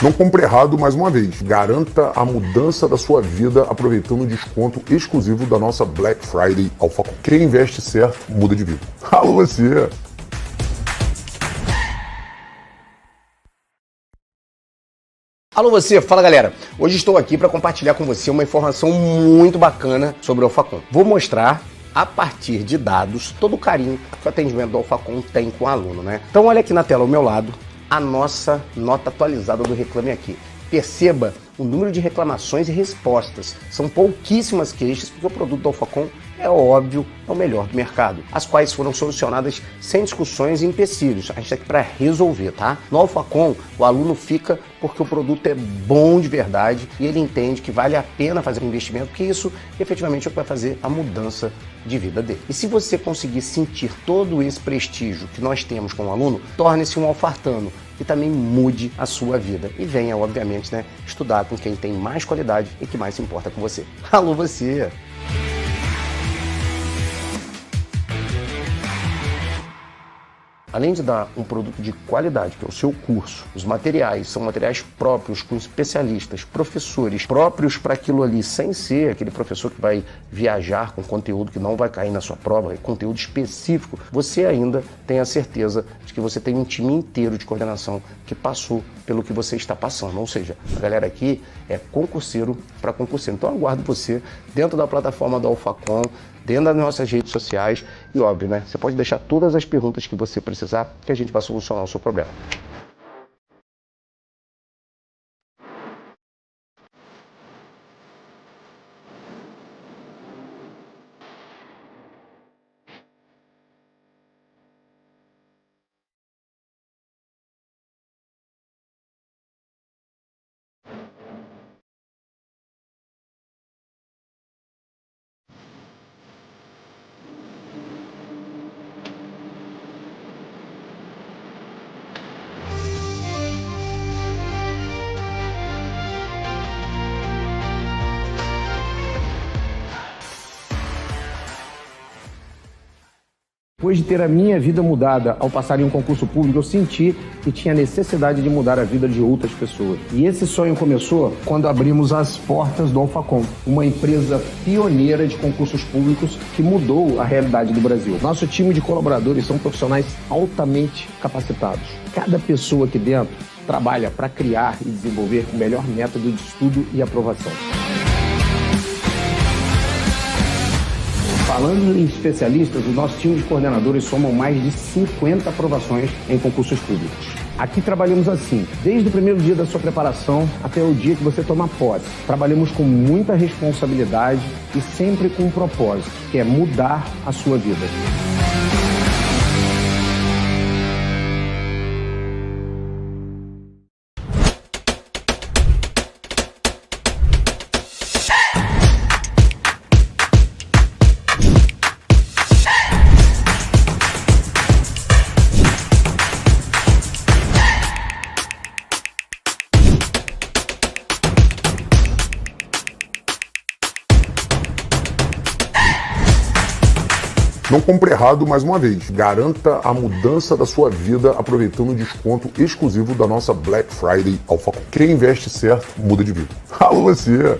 Não compre errado mais uma vez. Garanta a mudança da sua vida aproveitando o desconto exclusivo da nossa Black Friday Alphacom. Quem investe certo, muda de vida. Alô você! Alô você, fala galera! Hoje estou aqui para compartilhar com você uma informação muito bacana sobre o Alphacom. Vou mostrar a partir de dados todo o carinho que o atendimento do Alphacom tem com o aluno, né? Então olha aqui na tela ao meu lado a nossa nota atualizada do Reclame Aqui. Perceba o número de reclamações e respostas. São pouquíssimas queixas porque o produto do Alphacom é óbvio, é o melhor do mercado, as quais foram solucionadas sem discussões e empecilhos. A gente está aqui para resolver, tá? No Alphacom, o aluno fica porque o produto é bom de verdade e ele entende que vale a pena fazer um investimento, porque isso efetivamente é o que vai fazer a mudança de vida dele. E se você conseguir sentir todo esse prestígio que nós temos com o aluno, torne-se um alfartano e também mude a sua vida. E venha, obviamente, né, estudar com quem tem mais qualidade e que mais se importa com você. Alô você! Além de dar um produto de qualidade, que é o seu curso, os materiais são materiais próprios, com especialistas, professores próprios para aquilo ali, sem ser aquele professor que vai viajar com conteúdo que não vai cair na sua prova, é conteúdo específico. Você ainda tem a certeza de que você tem um time inteiro de coordenação que passou pelo que você está passando. Ou seja, a galera aqui é concurseiro para concurseiro. Então eu aguardo você dentro da plataforma do Alphacom, dentro das nossas redes sociais e óbvio, né? Você pode deixar todas as perguntas que você precisar que a gente vai solucionar o seu problema. Depois de ter a minha vida mudada ao passar em um concurso público, eu senti que tinha necessidade de mudar a vida de outras pessoas. E esse sonho começou quando abrimos as portas do Alphacom, uma empresa pioneira de concursos públicos que mudou a realidade do Brasil. Nosso time de colaboradores são profissionais altamente capacitados. Cada pessoa aqui dentro trabalha para criar e desenvolver o melhor método de estudo e aprovação. Falando em especialistas, o nosso time de coordenadores somam mais de 50 aprovações em concursos públicos. Aqui trabalhamos assim, desde o primeiro dia da sua preparação até o dia que você toma posse. Trabalhamos com muita responsabilidade e sempre com um propósito, que é mudar a sua vida. Não compre errado mais uma vez. Garanta a mudança da sua vida aproveitando o desconto exclusivo da nossa Black Friday Alphacom. Quem investe certo, muda de vida. Alô você!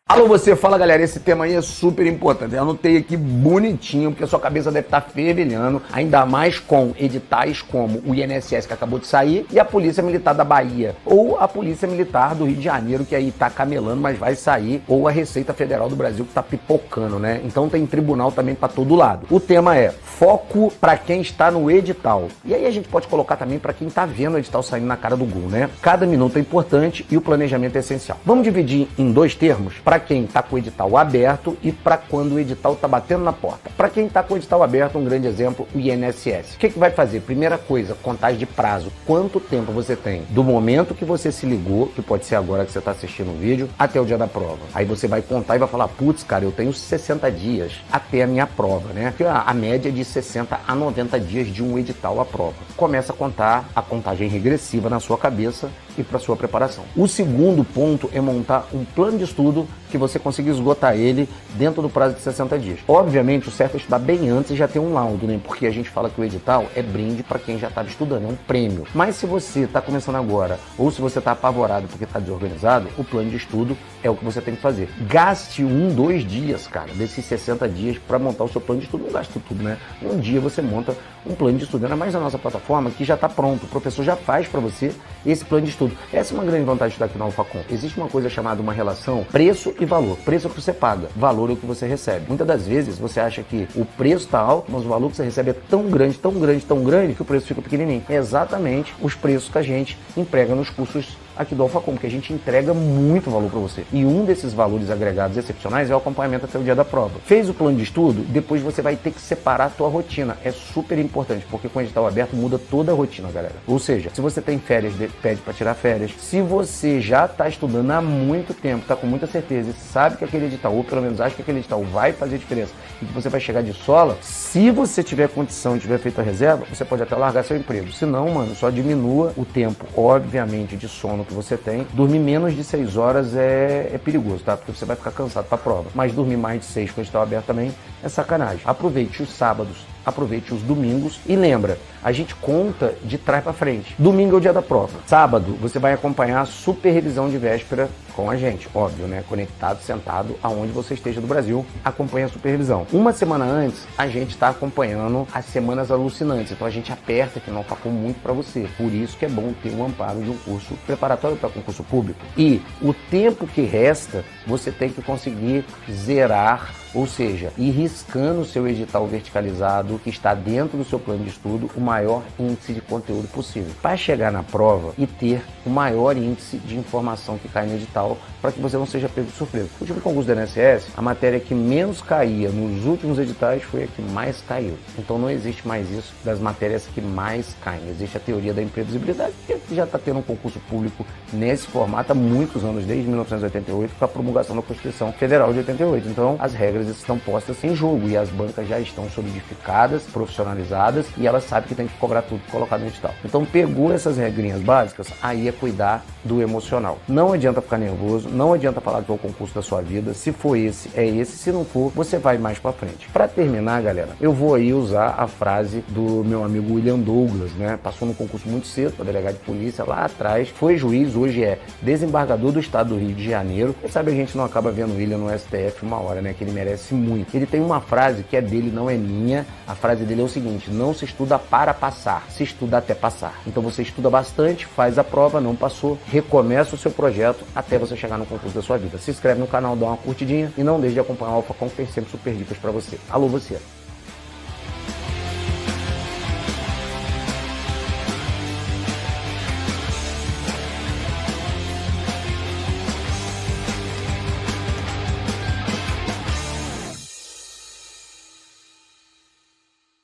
Alô você, fala galera, esse tema aí é super importante, eu anotei aqui bonitinho, porque a sua cabeça deve estar fervilhando, ainda mais com editais como o INSS que acabou de sair e a Polícia Militar da Bahia, ou a Polícia Militar do Rio de Janeiro que aí tá camelando, mas vai sair, ou a Receita Federal do Brasil que tá pipocando, né? Então tem tribunal também para todo lado. O tema é foco para quem está no edital, e aí a gente pode colocar também para quem tá vendo o edital saindo na cara do Google, né? Cada minuto é importante e o planejamento é essencial. Vamos dividir em dois termos, para quem está com o edital aberto e para quando o edital está batendo na porta. Para quem está com o edital aberto, um grande exemplo, o INSS. O que vai fazer? Primeira coisa, contagem de prazo. Quanto tempo você tem do momento que você se ligou, que pode ser agora que você está assistindo o vídeo, até o dia da prova. Aí você vai contar e vai falar, putz, cara, eu tenho 60 dias até a minha prova, né? Porque a média é de 60 a 90 dias de um edital à prova. Começa a contar a contagem regressiva na sua cabeça e para sua preparação. O segundo ponto é montar um plano de estudo que que você consiga esgotar ele dentro do prazo de 60 dias. Obviamente, o certo é estudar bem antes e já ter um laudo, né? Porque a gente fala que o edital é brinde para quem já estava estudando, é um prêmio. Mas se você está começando agora, ou se você está apavorado porque está desorganizado, o plano de estudo é o que você tem que fazer. Gaste 2 dias, cara, desses 60 dias para montar o seu plano de estudo. Não gaste tudo, né? Um dia você monta um plano de estudo. Ainda mais na nossa plataforma, que já está pronto. O professor já faz para você esse plano de estudo. Essa é uma grande vantagem de estudar aqui na Alphacom. Existe uma coisa chamada uma relação preço e valor. Preço é o que você paga, valor é o que você recebe. Muitas das vezes você acha que o preço está alto, mas o valor que você recebe é tão grande, tão grande, tão grande, que o preço fica pequenininho. É exatamente os preços que a gente emprega nos cursos aqui do Alphacom, que a gente entrega muito valor para você. E um desses valores agregados excepcionais é o acompanhamento até o dia da prova. Fez o plano de estudo, depois você vai ter que separar a tua rotina. É super importante, porque com o edital aberto muda toda a rotina, galera. Ou seja, se você tem férias, pede para tirar férias. Se você já está estudando há muito tempo, está com muita certeza e sabe que aquele edital, ou pelo menos acha que aquele edital vai fazer diferença e que você vai chegar de sola, se você tiver condição e tiver feito a reserva, você pode até largar seu emprego. Se não, mano, só diminua o tempo, obviamente, de sono que você tem. Dormir menos de 6 horas é perigoso, tá? Porque você vai ficar cansado para a prova. Mas dormir mais de 6 com o edital aberto também é sacanagem. Aproveite os sábados, aproveite os domingos e lembra, a gente conta de trás para frente. Domingo é o dia da prova. Sábado, você vai acompanhar a super revisão de véspera com a gente, óbvio, né? Conectado, sentado, aonde você esteja do Brasil, acompanha a super revisão. Uma semana antes, a gente está acompanhando as semanas alucinantes, então a gente aperta que não facou muito para você. Por isso que é bom ter o amparo de um curso preparatório para concurso público. E o tempo que resta, você tem que conseguir zerar, ou seja, ir riscando o seu edital verticalizado que está dentro do seu plano de estudo, o maior índice de conteúdo possível, para chegar na prova e ter o maior índice de informação que cai no edital, para que você não seja pego de surpresa. O último concurso da INSS, a matéria que menos caía nos últimos editais foi a que mais caiu. Então não existe mais isso das matérias que mais caem. Existe a teoria da imprevisibilidade, que já está tendo um concurso público nesse formato há muitos anos, desde 1988, com a promulgação da Constituição Federal de 88. Então as regras estão postas em jogo e as bancas já estão solidificadas, profissionalizadas, e elas sabem que tem que cobrar tudo colocado no edital. Então pegou essas regrinhas básicas, aí é cuidar do emocional. Não adianta ficar nervoso, não adianta falar que é o concurso da sua vida. Se for esse, é esse. Se não for, você vai mais pra frente. Para terminar, galera, eu vou aí usar a frase do meu amigo William Douglas, né? Passou no concurso muito cedo para delegado de polícia lá atrás, foi juiz, hoje é desembargador do estado do Rio de Janeiro. Quem sabe a gente não acaba vendo o William no STF uma hora, né? Que ele merece muito. Ele tem uma frase que é dele, não é minha. A frase dele é o seguinte: não se estuda para passar, se estuda até passar. Então você estuda bastante, faz a prova, não passou, recomeça o seu projeto até você chegar no concurso da sua vida. Se inscreve no canal, dá uma curtidinha e não deixe de acompanhar o Alphacom, que tem sempre super dicas para você. Alô, você!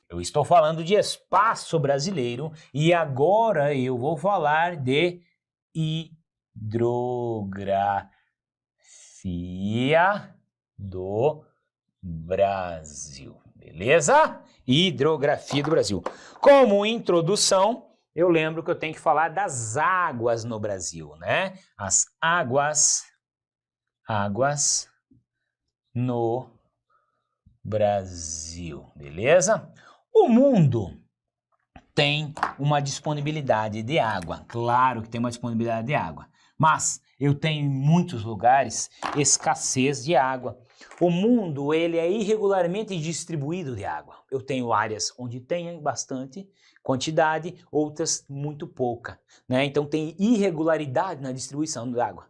Eu estou falando de espaço brasileiro e agora eu vou falar de hidrografia do Brasil, beleza? Hidrografia do Brasil. Como introdução, eu lembro que eu tenho que falar das águas no Brasil, né? As águas no Brasil, beleza? O mundo tem uma disponibilidade de água, claro que tem uma disponibilidade de água, mas eu tenho em muitos lugares escassez de água. O mundo, ele é irregularmente distribuído de água. Eu tenho áreas onde tem bastante quantidade, outras muito pouca, né? Então tem irregularidade na distribuição da água.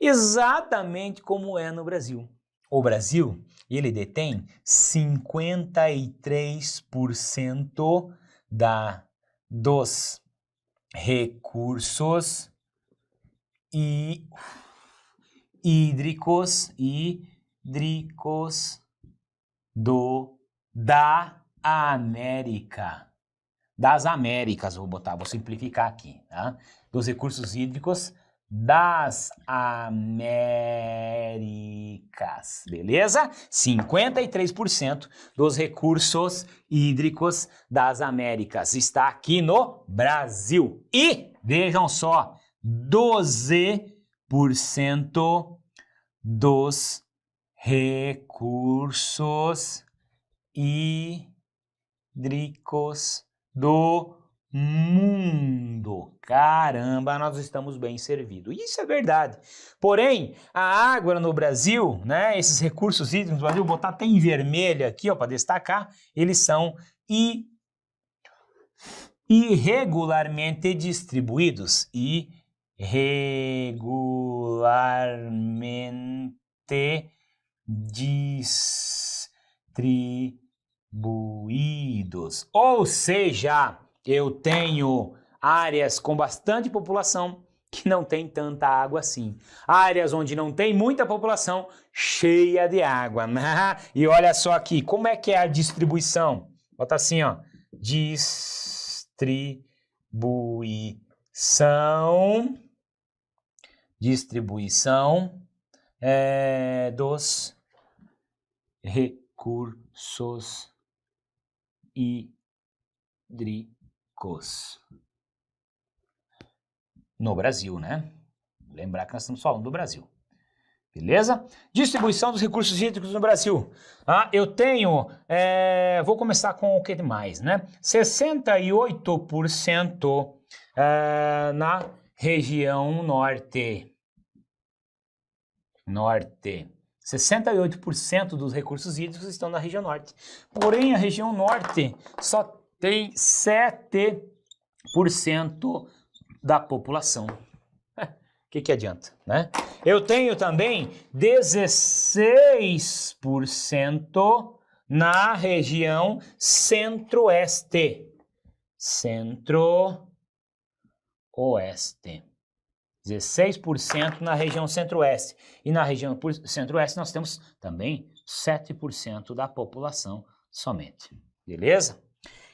Exatamente como é no Brasil. O Brasil, ele detém 53% dos recursos hídricos da América. Das Américas, vou simplificar aqui, tá? Dos recursos hídricos das Américas, beleza? 53% dos recursos hídricos das Américas está aqui no Brasil. E, vejam só, 12% dos recursos hídricos do mundo. Caramba, nós estamos bem servidos. Isso é verdade. Porém, a água no Brasil, né, esses recursos hídricos no Brasil, vou botar até em vermelho aqui, ó, para destacar, eles são irregularmente distribuídos. Irregularmente distribuídos. Ou seja, eu tenho áreas com bastante população que não tem tanta água assim. Áreas onde não tem muita população, cheia de água. E olha só aqui, como é que é a distribuição? Bota assim, ó. Distribuição dos recursos hídricos no Brasil, né? Lembrar que nós estamos falando do Brasil. Beleza? Distribuição dos recursos hídricos no Brasil. Eu tenho, vou começar com o que mais, né? 68% na região norte. 68% dos recursos hídricos estão na região norte. Porém, a região norte só tem 7% da população. O que adianta, né? Eu tenho também 16% na região centro-oeste. Centro-oeste. 16% na região centro-oeste. E na região centro-oeste nós temos também 7% da população somente. Beleza?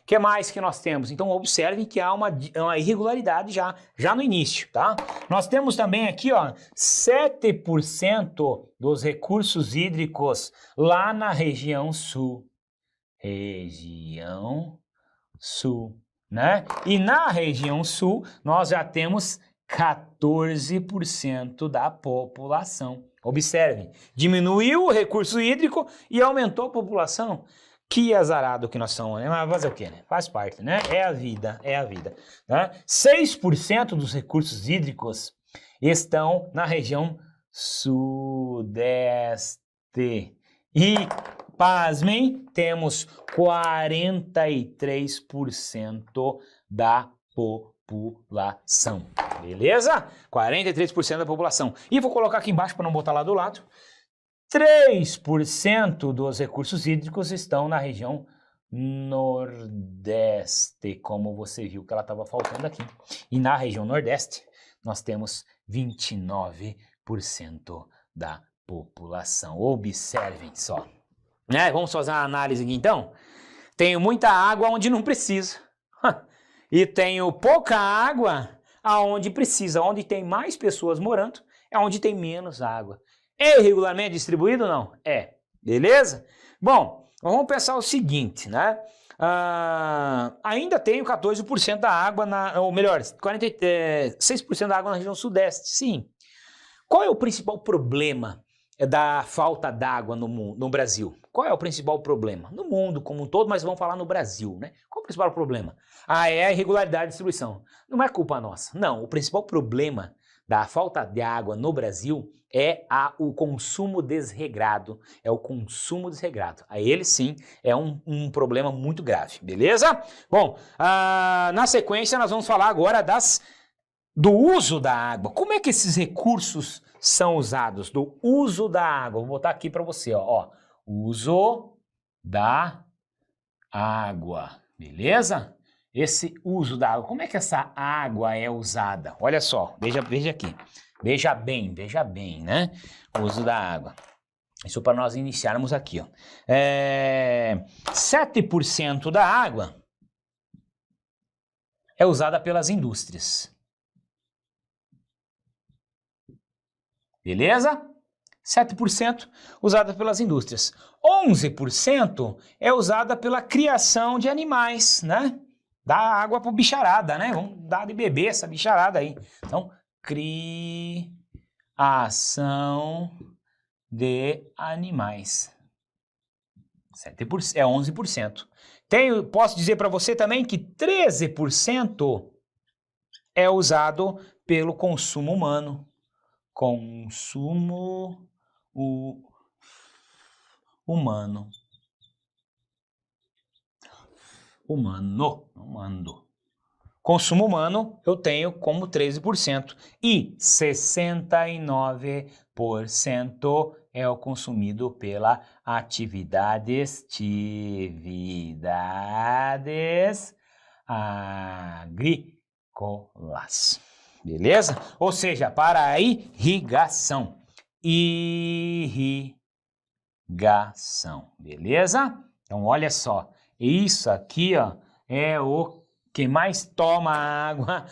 O que mais que nós temos? Então observem que há uma irregularidade já no início, tá? Nós temos também aqui, ó, 7% dos recursos hídricos lá na região sul. Região sul, né? E na região sul nós já temos 14% da população. Observem, diminuiu o recurso hídrico e aumentou a população. Que azarado que nós somos, né? Mas fazer o quê, né? Faz parte, né? É a vida, né? 6% dos recursos hídricos estão na região sudeste. E, pasmem, temos 43% da população. Beleza? 43% da população. E vou colocar aqui embaixo para não botar lá do lado. 3% dos recursos hídricos estão na região nordeste, como você viu que ela estava faltando aqui. E na região nordeste, nós temos 29% da população. Observem só. Vamos fazer uma análise aqui então? Tenho muita água onde não precisa. E tenho pouca água aonde precisa. Onde tem mais pessoas morando, é onde tem menos água. É irregularmente distribuído ou não? É. Beleza? Bom, vamos pensar o seguinte, né? Ainda tenho 14% da água, ou melhor, 6% da água na região sudeste. Sim. Qual é o principal problema da falta d'água no Brasil? Qual é o principal problema? No mundo como um todo, mas vamos falar no Brasil, né? Qual é o principal problema? É a irregularidade de distribuição. Não é culpa nossa. Não, o principal problema da falta de água no Brasil é o consumo desregrado. É o consumo desregrado. Ele sim é um problema muito grave, beleza? Bom, na sequência nós vamos falar agora do uso da água. Como é que esses recursos são usados? Do uso da água. Vou botar aqui para você, ó. Uso da água, beleza? Esse uso da água, como é que essa água é usada? Olha só, veja aqui. Veja bem, né? O uso da água. Isso para nós iniciarmos aqui, ó. 7% da água é usada pelas indústrias. Beleza? 7% usada pelas indústrias. 11% é usada pela criação de animais, né? Dá água para bicharada, né? Vamos dar de beber essa bicharada aí. Então, criação de animais. 7%, é 11%. Posso dizer para você também que 13% é usado pelo consumo humano. Consumo humano. Consumo humano eu tenho como 13%. E 69% é o consumido pela atividades agrícolas. Beleza? Ou seja, para a irrigação. Irrigação. Beleza? Então, olha só. Isso aqui, ó, é o que mais toma água,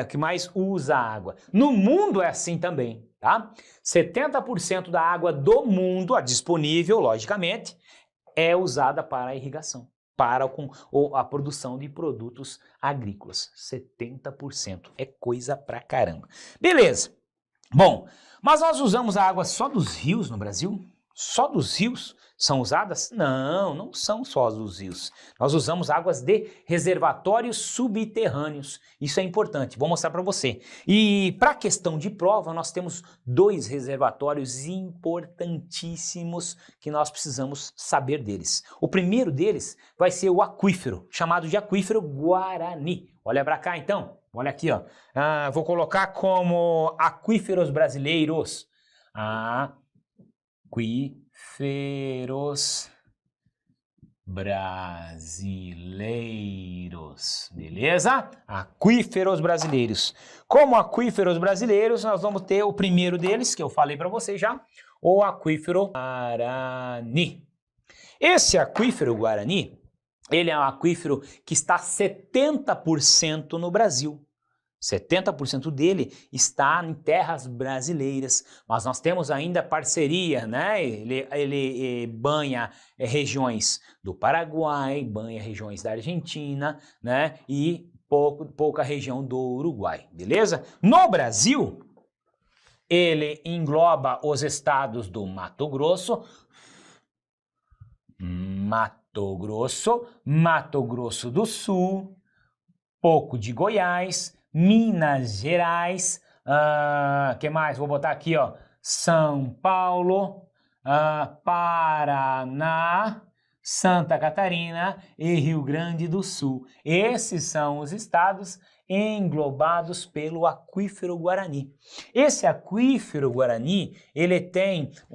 que mais usa água. No mundo é assim também, tá? 70% da água do mundo, a disponível, logicamente, é usada para a irrigação, para a produção de produtos agrícolas. 70% é coisa pra caramba. Beleza. Bom, mas nós usamos a água só dos rios no Brasil? Só dos rios são usadas? Não, não são só dos rios. Nós usamos águas de reservatórios subterrâneos. Isso é importante, vou mostrar para você. E para a questão de prova, nós temos 2 reservatórios importantíssimos que nós precisamos saber deles. O primeiro deles vai ser o aquífero, chamado de aquífero Guarani. Olha para cá então, olha aqui, ó. Vou colocar como aquíferos brasileiros. Aquíferos brasileiros, beleza? Aquíferos brasileiros. Como aquíferos brasileiros, nós vamos ter o primeiro deles, que eu falei para vocês já, o aquífero Guarani. Esse aquífero Guarani, ele é um aquífero que está 70% no Brasil. 70% dele está em terras brasileiras, mas nós temos ainda parceria, né? Ele banha regiões do Paraguai, banha regiões da Argentina, né? E pouca região do Uruguai, beleza? No Brasil, ele engloba os estados do Mato Grosso, Mato Grosso do Sul, pouco de Goiás, Minas Gerais, que mais? Vou botar aqui, ó, São Paulo, Paraná, Santa Catarina e Rio Grande do Sul. Esses são os estados englobados pelo aquífero Guarani. Esse aquífero Guarani,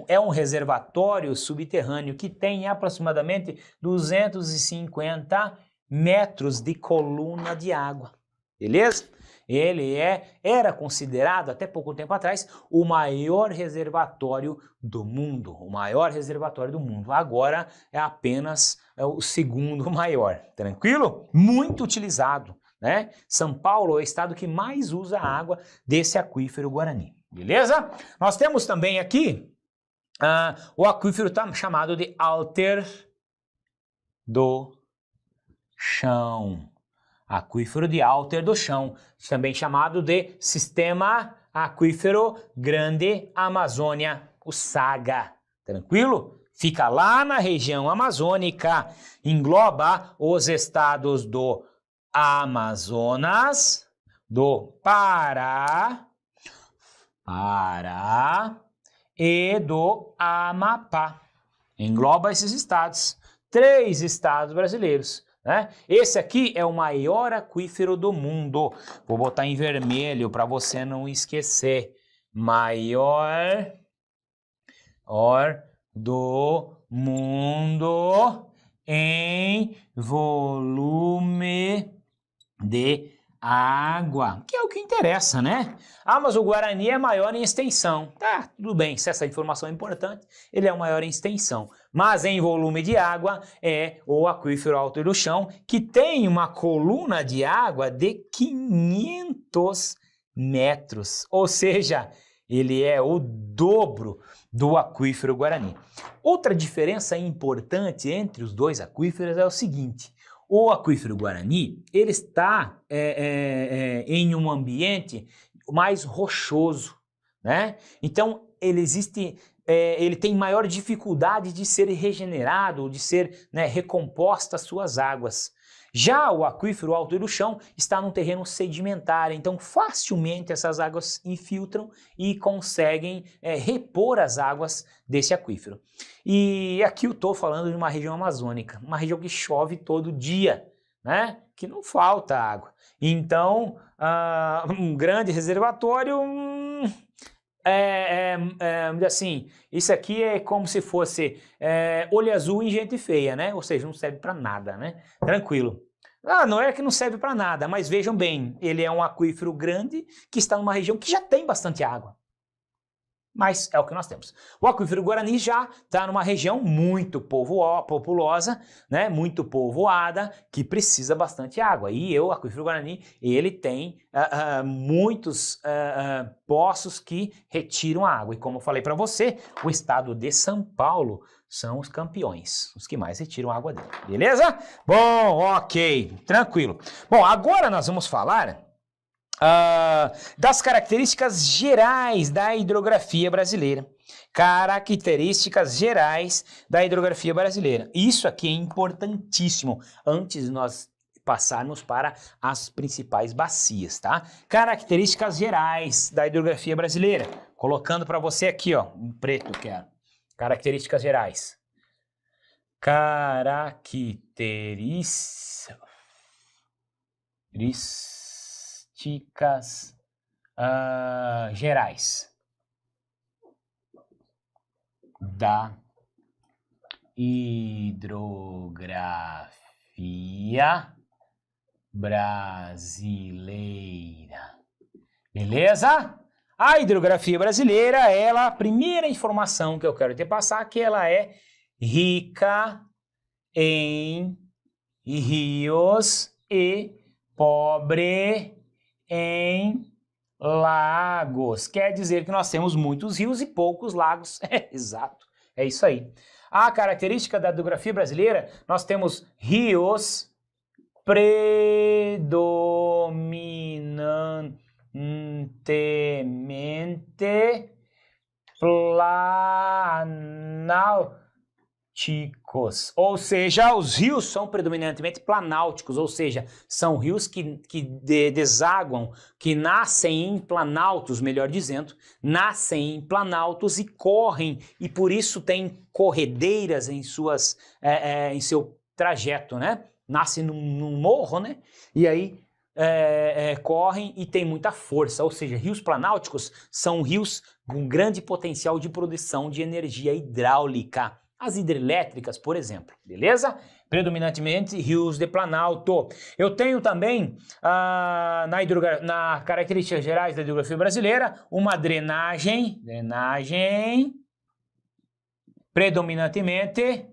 é um reservatório subterrâneo que tem aproximadamente 250 metros de coluna de água, beleza? Ele era considerado, até pouco tempo atrás, o maior reservatório do mundo. Agora é apenas o segundo maior. Tranquilo? Muito utilizado, né? São Paulo é o estado que mais usa a água desse aquífero Guarani. Beleza? Nós temos também aqui o aquífero chamado de Alter do Chão. Aquífero de Alter do Chão, também chamado de Sistema Aquífero Grande Amazônia, o SAGA. Tranquilo? Fica lá na região amazônica, engloba os estados do Amazonas, do Pará e do Amapá. Engloba esses estados, 3 estados brasileiros. Né? Esse aqui é o maior aquífero do mundo. Vou botar em vermelho para você não esquecer. Maior do mundo em volume de água, que é o que interessa, né? Mas o Guarani é maior em extensão. Tá, tudo bem, se essa informação é importante, ele é o maior em extensão. Mas em volume de água é o aquífero Alto do Chão, que tem uma coluna de água de 500 metros. Ou seja, ele é o dobro do aquífero Guarani. Outra diferença importante entre os 2 aquíferos é o seguinte: o aquífero Guarani, ele está em um ambiente mais rochoso, né? Então, ele tem maior dificuldade de ser regenerado, de ser, né, recomposta as suas águas. Já o aquífero alto do chão está num terreno sedimentar, então facilmente essas águas infiltram e conseguem repor as águas desse aquífero. E aqui eu estou falando de uma região amazônica, uma região que chove todo dia, né? Que não falta água. Então, um grande reservatório, assim, isso aqui é como se fosse olho azul em gente feia, né? Ou seja, não serve para nada, né? Tranquilo. Não é que não serve para nada, mas vejam bem, ele é um aquífero grande que está numa região que já tem bastante água. Mas é o que nós temos. O aquífero Guarani já está numa região muito populosa, né, muito povoada, que precisa bastante água. E o aquífero Guarani, ele tem muitos poços que retiram a água. E como eu falei para você, o estado de São Paulo são os campeões, os que mais retiram a água dele. Beleza? Bom, ok, tranquilo. Bom, agora nós vamos falar das características gerais da hidrografia brasileira. Características gerais da hidrografia brasileira. Isso aqui é importantíssimo antes de nós passarmos para as principais bacias, tá? Características gerais da hidrografia brasileira. Colocando para você aqui, ó, em preto, quero. Características gerais. Características gerais da hidrografia brasileira. Beleza? A hidrografia brasileira, a primeira informação que eu quero te passar, que ela é rica em rios e pobre em lagos. Quer dizer que nós temos muitos rios e poucos lagos. Exato, é isso aí. A característica da hidrografia brasileira, nós temos rios predominantemente planálticos, ou seja, os rios são predominantemente planálticos, ou seja, são rios que desaguam, que nascem em planaltos, melhor dizendo, nascem em planaltos e correm, e por isso tem corredeiras em seu trajeto, né? Nasce num morro, né? E aí correm e tem muita força, ou seja, rios planálticos são rios com grande potencial de produção de energia hidráulica. As hidrelétricas, por exemplo, beleza? Predominantemente rios de planalto. Eu tenho também, na características gerais da hidrografia brasileira, uma drenagem predominantemente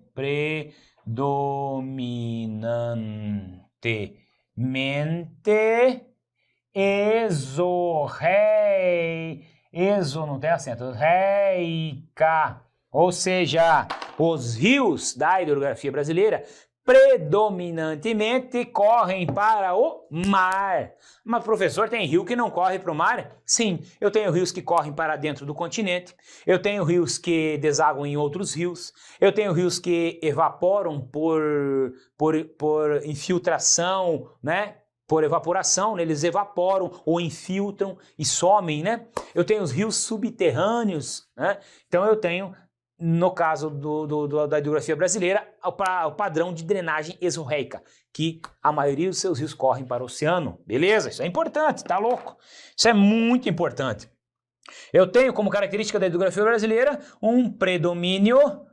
exorreica, ou seja, os rios da hidrografia brasileira predominantemente correm para o mar. Mas, professor, tem rio que não corre para o mar? Sim, eu tenho rios que correm para dentro do continente, eu tenho rios que desaguam em outros rios, eu tenho rios que evaporam por infiltração, né? Por evaporação, né? Eles evaporam ou infiltram e somem, né? Eu tenho os rios subterrâneos, né? Então eu tenho, no caso da hidrografia brasileira, o padrão de drenagem exorreica, que a maioria dos seus rios correm para o oceano. Beleza? Isso é importante, tá louco? Isso é muito importante. Eu tenho como característica da hidrografia brasileira um predomínio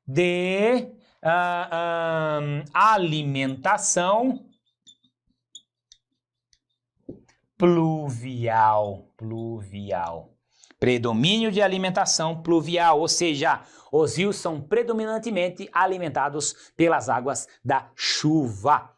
de alimentação pluvial. Predomínio de alimentação pluvial, ou seja, os rios são predominantemente alimentados pelas águas da chuva.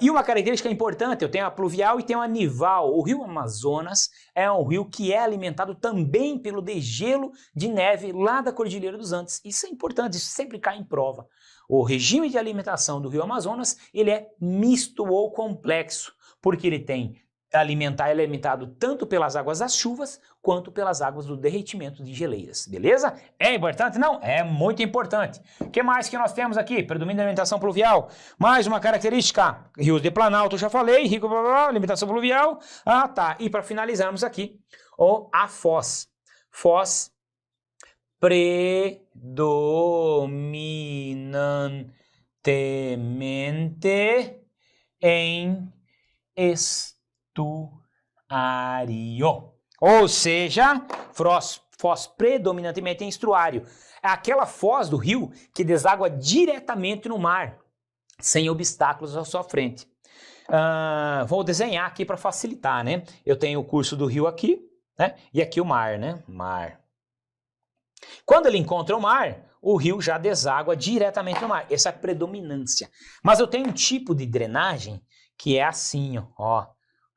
E uma característica importante, eu tenho a pluvial e tenho a nival. O rio Amazonas é um rio que é alimentado também pelo degelo de neve lá da Cordilheira dos Andes. Isso é importante, isso sempre cai em prova. O regime de alimentação do rio Amazonas, ele é misto ou complexo, porque ele tem alimentar, ele é alimentado tanto pelas águas das chuvas, quanto pelas águas do derretimento de geleiras, beleza? É importante? Não? É muito importante. O que mais que nós temos aqui? Predomínio da alimentação pluvial. Mais uma característica, rios de Planalto, já falei, rico, blá, blá, blá, alimentação pluvial. Ah, tá. E para finalizarmos aqui, a foz. Foz predominantemente em estuário. Ou seja, foz predominantemente em estuário. É aquela foz do rio que deságua diretamente no mar, sem obstáculos à sua frente. Vou desenhar aqui para facilitar, né? Eu tenho o curso do rio aqui, né? E aqui o mar, né? Mar. Quando ele encontra o mar, o rio já deságua diretamente no mar. Essa é a predominância. Mas eu tenho um tipo de drenagem que é assim, ó,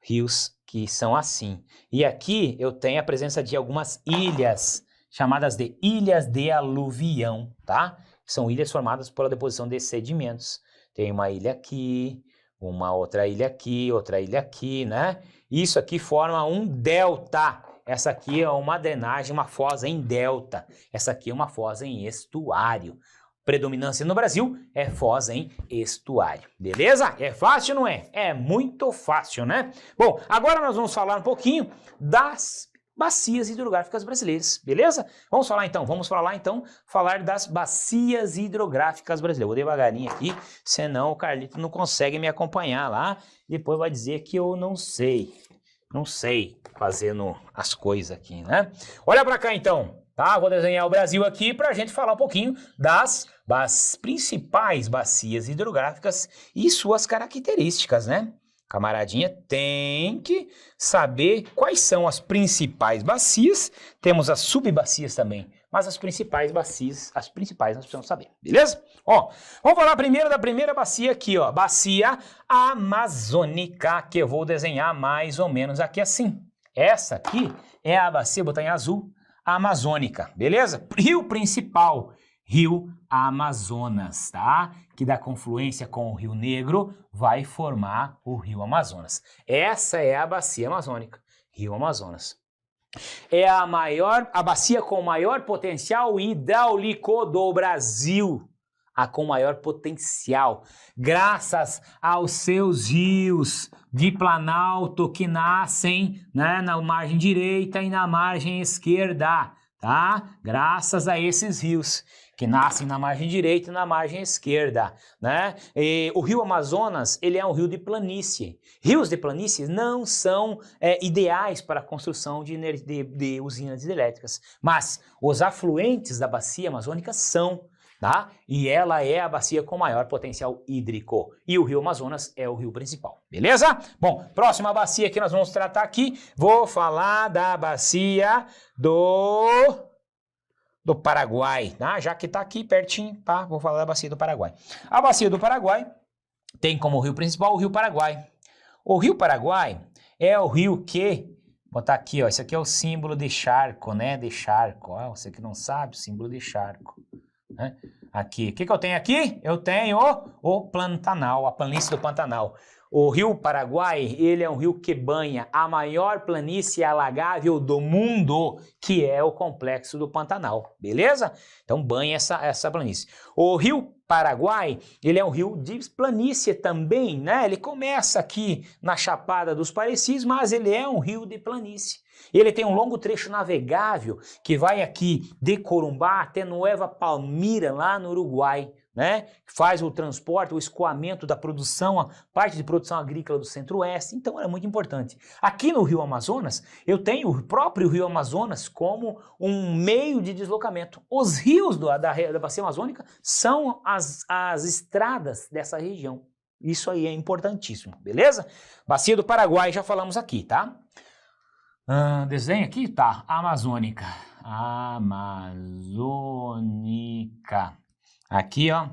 rios que são assim. E aqui eu tenho a presença de algumas ilhas, chamadas de ilhas de aluvião, tá? São ilhas formadas pela deposição de sedimentos. Tem uma ilha aqui, uma outra ilha aqui, né? Isso aqui forma um delta. Essa aqui é uma drenagem, uma foz em delta. Essa aqui é uma foz em estuário. Predominância no Brasil é foz em estuário, beleza? É fácil, não é? É muito fácil, né? Bom, agora nós vamos falar um pouquinho das bacias hidrográficas brasileiras, beleza? Vamos falar das bacias hidrográficas brasileiras. Vou devagarinho aqui, senão o Carlito não consegue me acompanhar lá, depois vai dizer que eu não sei fazendo as coisas aqui, né? Olha pra cá então. Tá, vou desenhar o Brasil aqui para a gente falar um pouquinho das principais bacias hidrográficas e suas características, né? Camaradinha tem que saber quais são as principais bacias, temos as subbacias também, mas as principais bacias, nós precisamos saber, beleza? Ó, vamos falar primeiro da primeira bacia aqui, ó, bacia amazônica, que eu vou desenhar mais ou menos aqui assim. Essa aqui é a bacia, botar em azul, amazônica, beleza? Rio principal, Rio Amazonas, tá? Que da confluência com o Rio Negro vai formar o Rio Amazonas. Essa é a bacia amazônica, Rio Amazonas. É a bacia com maior potencial hidráulico do Brasil. A com maior potencial, graças aos seus rios de Planalto que nascem, né, na margem direita e na margem esquerda, tá? Graças a esses rios que nascem na margem direita e na margem esquerda, né? E o Rio Amazonas, ele é um rio de planície. Rios de planície não são ideais para a construção de usinas hidrelétricas, mas os afluentes da bacia amazônica são, tá? E ela é a bacia com maior potencial hídrico. E o Rio Amazonas é o rio principal, beleza? Bom, próxima bacia que nós vamos tratar aqui, vou falar da bacia do Paraguai, tá? Já que tá aqui pertinho, tá? Vou falar da bacia do Paraguai. A bacia do Paraguai tem como rio principal o Rio Paraguai. O Rio Paraguai é o rio que, vou botar aqui, ó, esse aqui é o símbolo de charco, né? De charco, ó, você que não sabe, o símbolo de charco. Né? Aqui, o que eu tenho aqui? Eu tenho o Pantanal, a planície do Pantanal. O Rio Paraguai, ele é um rio que banha a maior planície alagável do mundo, que é o complexo do Pantanal, beleza? Então banha essa planície. O Rio Paraguai, ele é um rio de planície também, né? Ele começa aqui na Chapada dos Parecis, mas ele é um rio de planície. Ele tem um longo trecho navegável que vai aqui de Corumbá até Nueva Palmira, lá no Uruguai, né? Faz o transporte, o escoamento da produção, a parte de produção agrícola do Centro-Oeste, então é muito importante. Aqui no Rio Amazonas, eu tenho o próprio Rio Amazonas como um meio de deslocamento. Os rios da bacia amazônica são as estradas dessa região. Isso aí é importantíssimo, beleza? Bacia do Paraguai, já falamos aqui, tá? Desenho aqui, tá? Amazônica. Amazônica. Aqui, ó,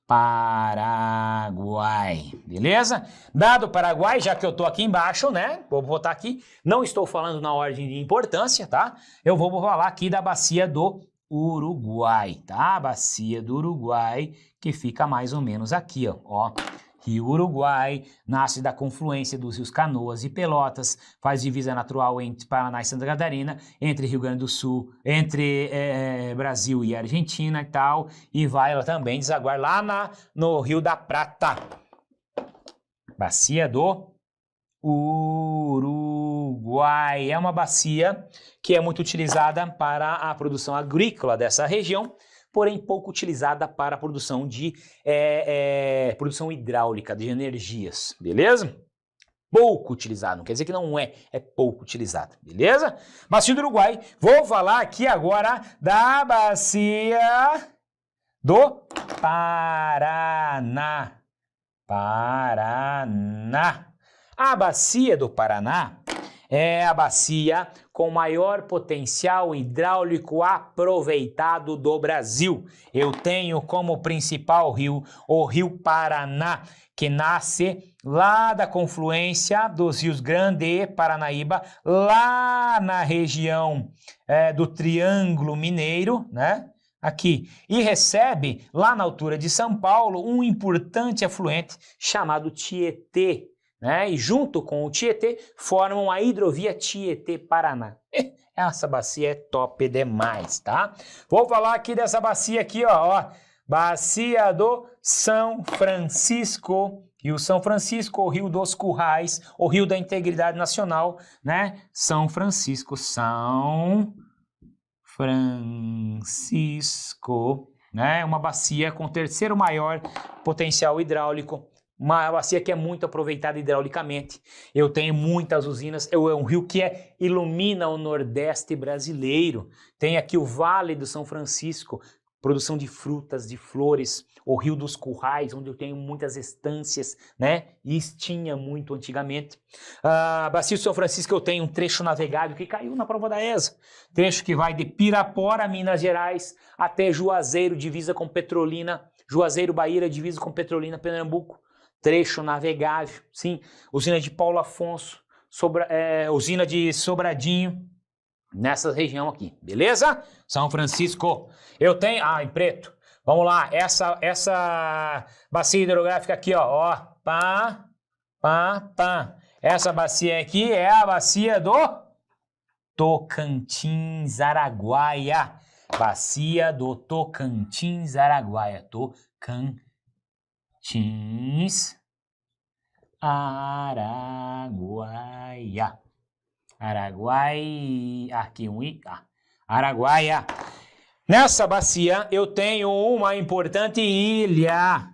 Paraguai, beleza? Dado o Paraguai, já que eu tô aqui embaixo, né? Vou botar aqui, não estou falando na ordem de importância, tá? Eu vou falar aqui da bacia do Uruguai, tá? Bacia do Uruguai, que fica mais ou menos aqui, ó. Rio Uruguai, nasce da confluência dos rios Canoas e Pelotas, faz divisa natural entre Paraná e Santa Catarina, entre Rio Grande do Sul, entre Brasil e Argentina e tal, e vai ela também desaguar lá no Rio da Prata. Bacia do Uruguai. É uma bacia que é muito utilizada para a produção agrícola dessa região, porém pouco utilizada para a produção de produção hidráulica, de energias, beleza? Pouco utilizado, não quer dizer que não é pouco utilizado, beleza? Bacia do Uruguai. Vou falar aqui agora da bacia do Paraná. A bacia do Paraná é a bacia com maior potencial hidráulico aproveitado do Brasil. Eu tenho como principal rio o Rio Paraná, que nasce lá da confluência dos rios Grande e Paranaíba, lá na região do Triângulo Mineiro, né? Aqui, e recebe, lá na altura de São Paulo, um importante afluente chamado Tietê, né? E junto com o Tietê, formam a hidrovia Tietê-Paraná. Essa bacia é top demais, tá? Vou falar aqui dessa bacia aqui, ó. Bacia do São Francisco. Rio São Francisco, o Rio dos Currais, o Rio da Integridade Nacional, né? São Francisco, né? Uma bacia com o terceiro maior potencial hidráulico, uma bacia que é muito aproveitada hidraulicamente. Eu tenho muitas usinas, é um rio que ilumina o Nordeste brasileiro. Tem aqui o Vale do São Francisco, produção de frutas, de flores, o Rio dos Currais, onde eu tenho muitas estâncias, né? E tinha muito antigamente. A Bacia do São Francisco eu tenho um trecho navegável que caiu na prova da ESA. Trecho que vai de Pirapora, Minas Gerais, até Juazeiro, divisa com Petrolina. Juazeiro, Bahia, divisa com Petrolina, Pernambuco. Trecho navegável, sim. Usina de Paulo Afonso, usina de Sobradinho, nessa região aqui, beleza? São Francisco. Eu tenho... em preto. Vamos lá, essa bacia hidrográfica aqui, ó. Pá. Essa bacia aqui é a bacia do Tocantins, Araguaia. Bacia do Tocantins, Araguaia. Tocantins, Araguaia. Araguaia. Nessa bacia eu tenho uma importante ilha,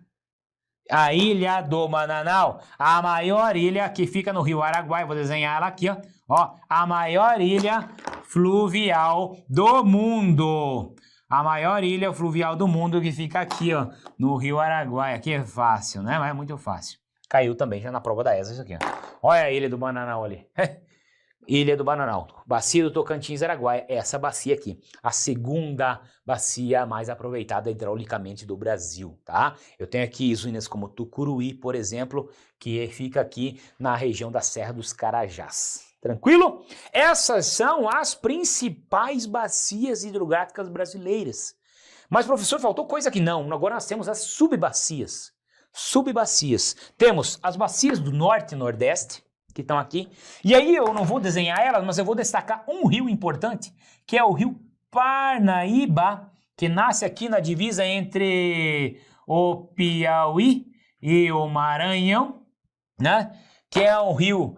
a Ilha do Bananal, a maior ilha que fica no Rio Araguaia. Vou desenhar ela aqui, ó, a maior ilha fluvial do mundo. A maior ilha fluvial do mundo que fica aqui, ó, no Rio Araguaia. Aqui é fácil, né? Mas é muito fácil. Caiu também já na prova da ESA isso aqui, ó. Olha a Ilha do Bananal ali. Ilha do Bananal, bacia do Tocantins, Araguaia, essa bacia aqui, a segunda bacia mais aproveitada hidraulicamente do Brasil, tá? Eu tenho aqui usinas como Tucuruí, por exemplo, que fica aqui na região da Serra dos Carajás. Tranquilo? Essas são as principais bacias hidrográficas brasileiras. Mas, professor, faltou coisa aqui? Não, agora nós temos as subbacias. Temos as bacias do Norte e Nordeste, que estão aqui. E aí eu não vou desenhar elas, mas eu vou destacar um rio importante, que é o Rio Parnaíba, que nasce aqui na divisa entre o Piauí e o Maranhão, né? Que é um rio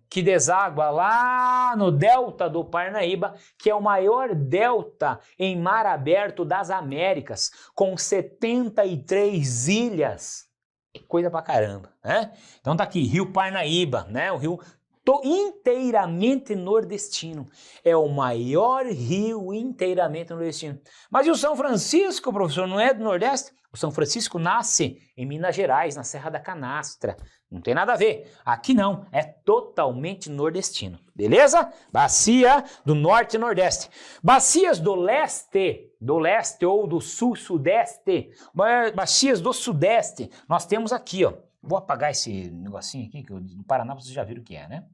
que deságua lá no delta do Parnaíba, que é o maior delta em mar aberto das Américas, com 73 ilhas. Coisa pra caramba, né? Então tá aqui, Rio Parnaíba, né? O rio inteiramente nordestino. É o maior rio inteiramente nordestino. Mas e o São Francisco, professor, não é do Nordeste? O São Francisco nasce em Minas Gerais, na Serra da Canastra. Não tem nada a ver. Aqui não, é totalmente nordestino. Beleza? Bacia do Norte e Nordeste. Bacias do Leste ou do Sul-Sudeste. Bacias do Sudeste. Nós temos aqui, ó. Vou apagar esse negocinho aqui, que no Paraná vocês já viram o que é, né?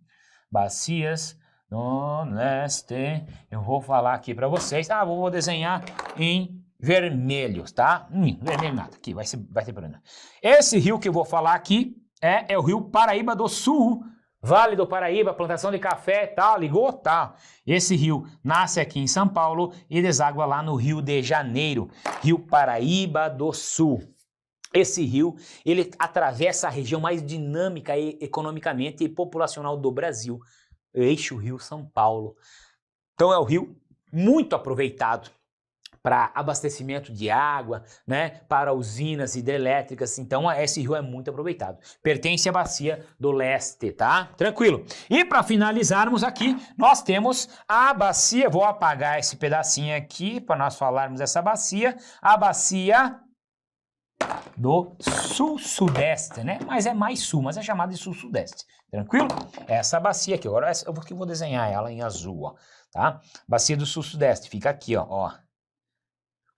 Bacias do Leste. Eu vou falar aqui para vocês. Vou desenhar em vermelhos, tá? Vermelho nada, aqui vai ter problema. Esse rio que eu vou falar aqui é o Rio Paraíba do Sul, Vale do Paraíba, plantação de café, tá? Ligou? Tá. Esse rio nasce aqui em São Paulo e deságua lá no Rio de Janeiro, Rio Paraíba do Sul. Esse rio, ele atravessa a região mais dinâmica economicamente e populacional do Brasil, o eixo Rio-São Paulo. Então é um rio muito aproveitado para abastecimento de água, né, para usinas hidrelétricas. Então esse rio é muito aproveitado. Pertence à bacia do leste, tá? Tranquilo. E para finalizarmos aqui, nós temos a bacia, vou apagar esse pedacinho aqui para nós falarmos dessa bacia, a bacia do sul-sudeste, né? Mas é mais sul, mas é chamada de sul-sudeste. Tranquilo? Essa bacia aqui, agora eu vou desenhar ela em azul, ó, tá? Bacia do sul-sudeste, fica aqui, ó.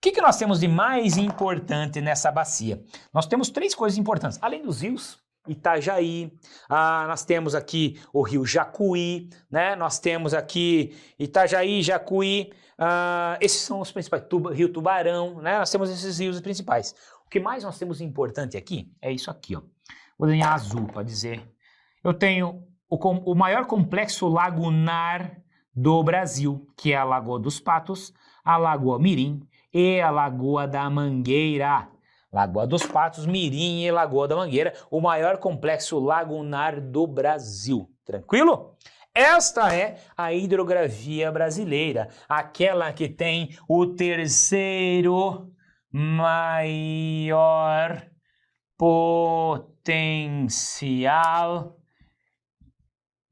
O que nós temos de mais importante nessa bacia? Nós temos três coisas importantes. Além dos rios, Itajaí, nós temos aqui o rio Jacuí, né? Nós temos aqui Itajaí, Jacuí, esses são os principais, Rio Tubarão, né? Nós temos esses rios principais. O que mais nós temos importante aqui é isso aqui, ó. Vou desenhar azul para dizer. Eu tenho o maior complexo lagunar do Brasil, que é a Lagoa dos Patos, a Lagoa Mirim e a Lagoa da Mangueira. Lagoa dos Patos, Mirim e Lagoa da Mangueira, o maior complexo lagunar do Brasil. Tranquilo? Esta é a hidrografia brasileira, aquela que tem o terceiro maior potencial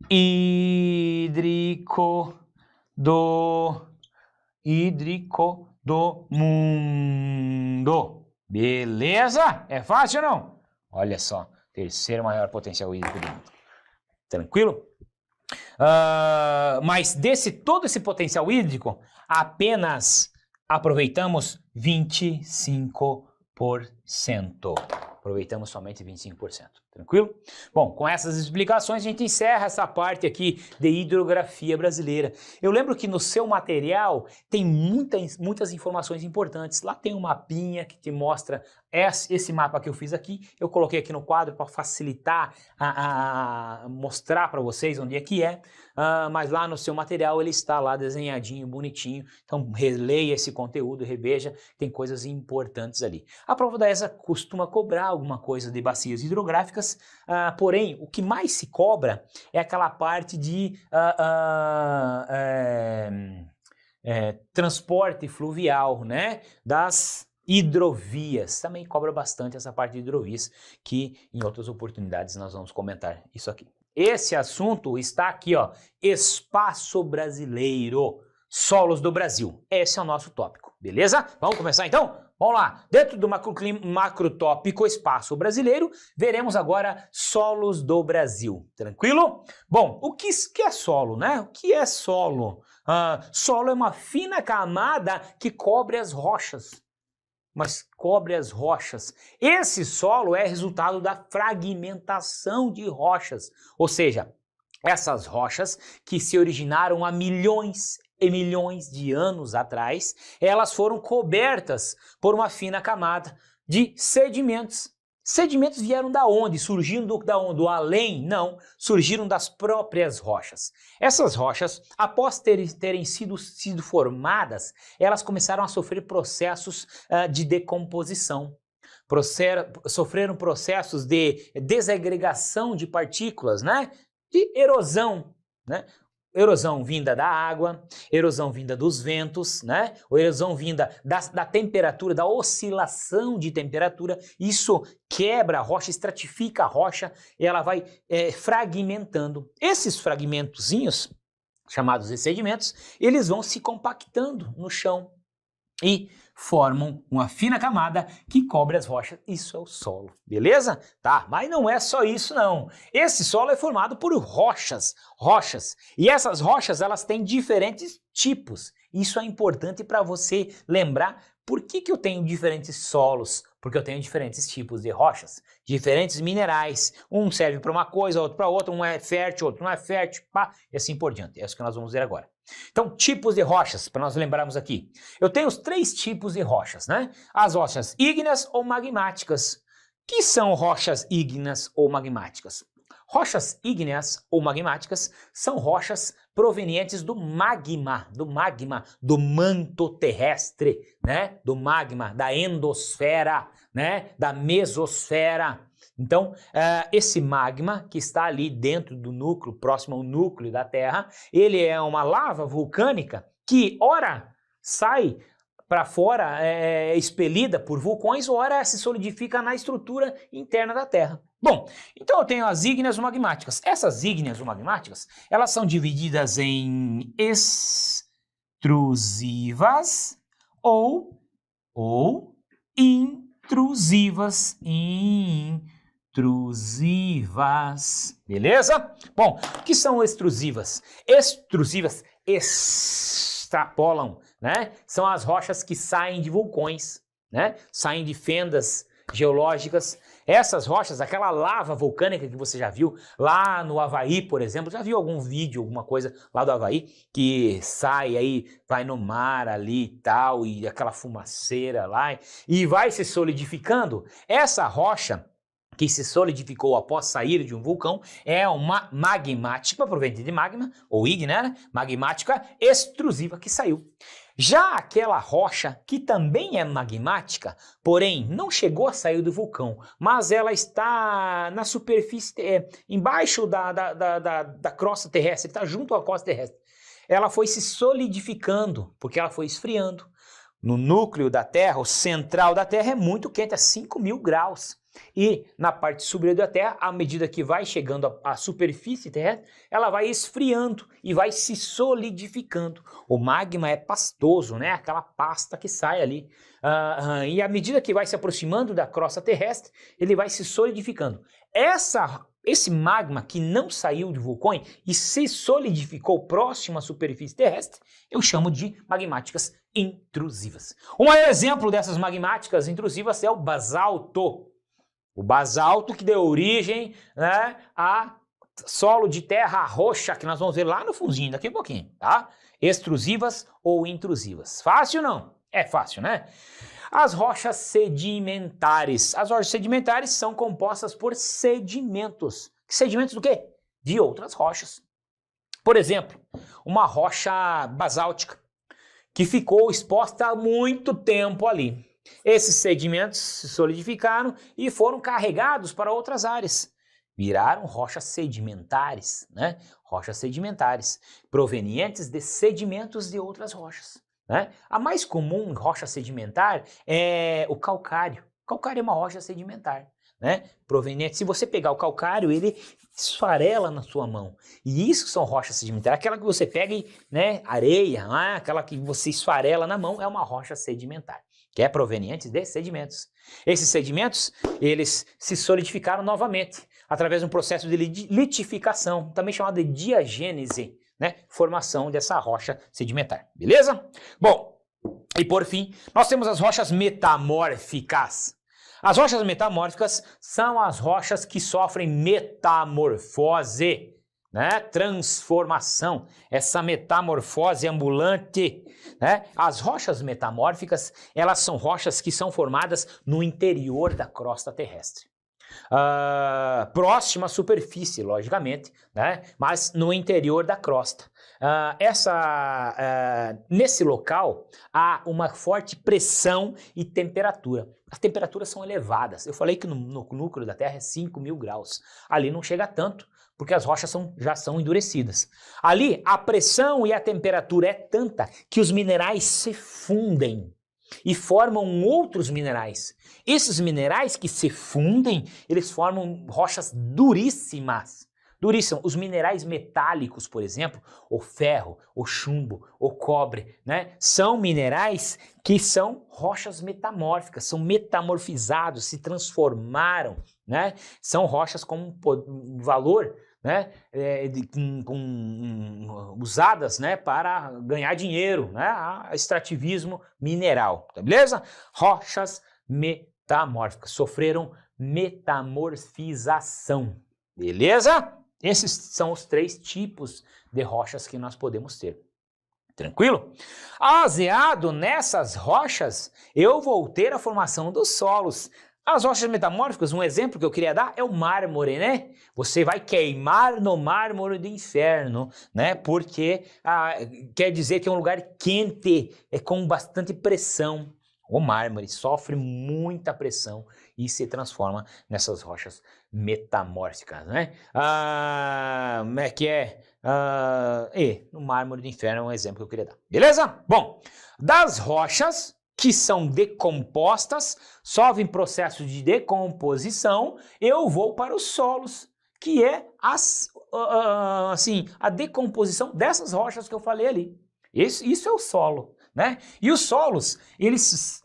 hídrico do mundo. Beleza? É fácil ou não? Olha só, terceiro maior potencial hídrico do mundo. Tranquilo? Mas todo esse potencial hídrico, apenas aproveitamos 25%. Aproveitamos somente 25%. Tranquilo? Bom, com essas explicações a gente encerra essa parte aqui de hidrografia brasileira. Eu lembro que no seu material tem muitas informações importantes. Lá tem um mapinha que te mostra esse mapa que eu fiz aqui. Eu coloquei aqui no quadro para facilitar mostrar para vocês onde é que é. Mas lá no seu material ele está lá desenhadinho, bonitinho. Então releia esse conteúdo, reveja, tem coisas importantes ali. A prova da ESA costuma cobrar alguma coisa de bacias hidrográficas, porém o que mais se cobra é aquela parte de transporte fluvial, né, das hidrovias. Também cobra bastante essa parte de hidrovias, que em outras oportunidades nós vamos comentar isso aqui. Esse assunto está aqui, ó, espaço brasileiro, solos do Brasil. Esse é o nosso tópico, beleza? Vamos começar então? Vamos lá, dentro do macrotópico espaço brasileiro, veremos agora solos do Brasil, tranquilo? Bom, o que é solo, né? O que é solo? Solo é uma fina camada que cobre as rochas. Mas cobre as rochas. Esse solo é resultado da fragmentação de rochas, ou seja, essas rochas que se originaram há milhões e milhões de anos atrás, elas foram cobertas por uma fina camada de sedimentos. Sedimentos vieram da onde? Surgiram do além? Não, surgiram das próprias rochas. Essas rochas, após terem sido formadas, elas começaram a sofrer processos de decomposição. Sofreram processos de desagregação de partículas, né? De erosão, né? Erosão vinda da água, erosão vinda dos ventos, né? Ou erosão vinda da temperatura, da oscilação de temperatura. Isso quebra a rocha, estratifica a rocha e ela vai fragmentando. Esses fragmentozinhos, chamados de sedimentos, eles vão se compactando no chão e formam uma fina camada que cobre as rochas. Isso é o solo, beleza? Tá, mas não é só isso não. Esse solo é formado por rochas. E essas rochas, elas têm diferentes tipos. Isso é importante para você lembrar por que eu tenho diferentes solos, Porque eu tenho diferentes tipos de rochas, diferentes minerais. Um serve para uma coisa, outro para outra, um é fértil, outro não é fértil, pá, e assim por diante. É isso que nós vamos ver agora. Então, tipos de rochas, para nós lembrarmos aqui. Eu tenho os 3 tipos de rochas, né? As rochas ígneas ou magmáticas. Que são rochas ígneas ou magmáticas? Rochas ígneas ou magmáticas são rochas provenientes do magma, do manto terrestre, né? Do magma, da endosfera, né? Da mesosfera. Então, esse magma que está ali dentro do núcleo, próximo ao núcleo da Terra, ele é uma lava vulcânica que, ora, sai para fora, expelida por vulcões, ora se solidifica na estrutura interna da Terra. Bom, então eu tenho as ígneas magmáticas. Essas ígneas magmáticas, elas são divididas em extrusivas ou intrusivas. Beleza? Bom, o que são extrusivas? Extrusivas extrapolam, né? São as rochas que saem de vulcões, né? Saem de fendas geológicas. Essas rochas, aquela lava vulcânica que você já viu lá no Havaí, por exemplo, já viu algum vídeo, alguma coisa lá do Havaí, que sai aí, vai no mar ali e tal, e aquela fumaceira lá, e vai se solidificando. Essa rocha que se solidificou após sair de um vulcão é uma magmática, proveniente de magma, ou ígnea, né? Magmática extrusiva que saiu. Já aquela rocha que também é magmática, porém não chegou a sair do vulcão, mas ela está na superfície, embaixo da crosta terrestre, está junto à crosta terrestre. Ela foi se solidificando, porque ela foi esfriando. No núcleo da Terra, o central da Terra é muito quente, a 5.000 graus. E na parte superior da Terra, à medida que vai chegando à superfície terrestre, ela vai esfriando e vai se solidificando. O magma é pastoso, né? Aquela pasta que sai ali. E à medida que vai se aproximando da crosta terrestre, ele vai se solidificando. Esse magma que não saiu de vulcões e se solidificou próximo à superfície terrestre, eu chamo de magmáticas intrusivas. Um exemplo dessas magmáticas intrusivas é o basalto. O basalto que deu origem, né, a solo de terra roxa, que nós vamos ver lá no fundinho daqui a pouquinho, tá? Extrusivas ou intrusivas. Fácil não? É fácil, né? As rochas sedimentares. As rochas sedimentares são compostas por sedimentos. Sedimentos do quê? De outras rochas. Por exemplo, uma rocha basáltica que ficou exposta há muito tempo ali. Esses sedimentos se solidificaram e foram carregados para outras áreas. Viraram rochas sedimentares, né? Rochas sedimentares, provenientes de sedimentos de outras rochas, né? A mais comum rocha sedimentar é o calcário. O calcário é uma rocha sedimentar, né? Proveniente, se você pegar o calcário, ele esfarela na sua mão. E isso são rochas sedimentares. Aquela que você pega e, né, areia, né? Aquela que você esfarela na mão é uma rocha sedimentar, que é proveniente de sedimentos. Esses sedimentos, eles se solidificaram novamente através de um processo de litificação, também chamado de diagênese, né? Formação dessa rocha sedimentar, beleza? Bom, e por fim, nós temos as rochas metamórficas. As rochas metamórficas são as rochas que sofrem metamorfose, né? Transformação, essa metamorfose ambulante, né? As rochas metamórficas, elas são rochas que são formadas no interior da crosta terrestre. Próxima à superfície, logicamente, né? Mas no interior da crosta. Nesse local há uma forte pressão e temperatura. As temperaturas são elevadas. Eu falei que no núcleo da Terra é 5.000 graus. Ali não chega tanto, porque as rochas já são endurecidas. Ali a pressão e a temperatura é tanta que os minerais se fundem e formam outros minerais. Esses minerais que se fundem, eles formam rochas duríssimas. Duríssimos. Os minerais metálicos, por exemplo, o ferro, o chumbo, o cobre, né? São minerais que são rochas metamórficas, são metamorfizados, se transformaram, né? São rochas com um valor, né, usadas, né, para ganhar dinheiro, né, extrativismo mineral, tá beleza? Rochas metamórficas. metamórficas, sofreram metamorfização, beleza? Esses são os 3 tipos de rochas que nós podemos ter. Tranquilo? Baseado nessas rochas, eu vou ter a formação dos solos. As rochas metamórficas, um exemplo que eu queria dar é o mármore, né? Você vai queimar no mármore do inferno, né? Porque quer dizer que é um lugar quente, é com bastante pressão. O mármore sofre muita pressão e se transforma nessas rochas metamórficas, né? Como é que é? No mármore do inferno é um exemplo que eu queria dar. Beleza? Bom, das rochas que são decompostas, sofrem processo de decomposição, eu vou para os solos, que é a decomposição dessas rochas que eu falei ali. Isso é o solo, né? E os solos, eles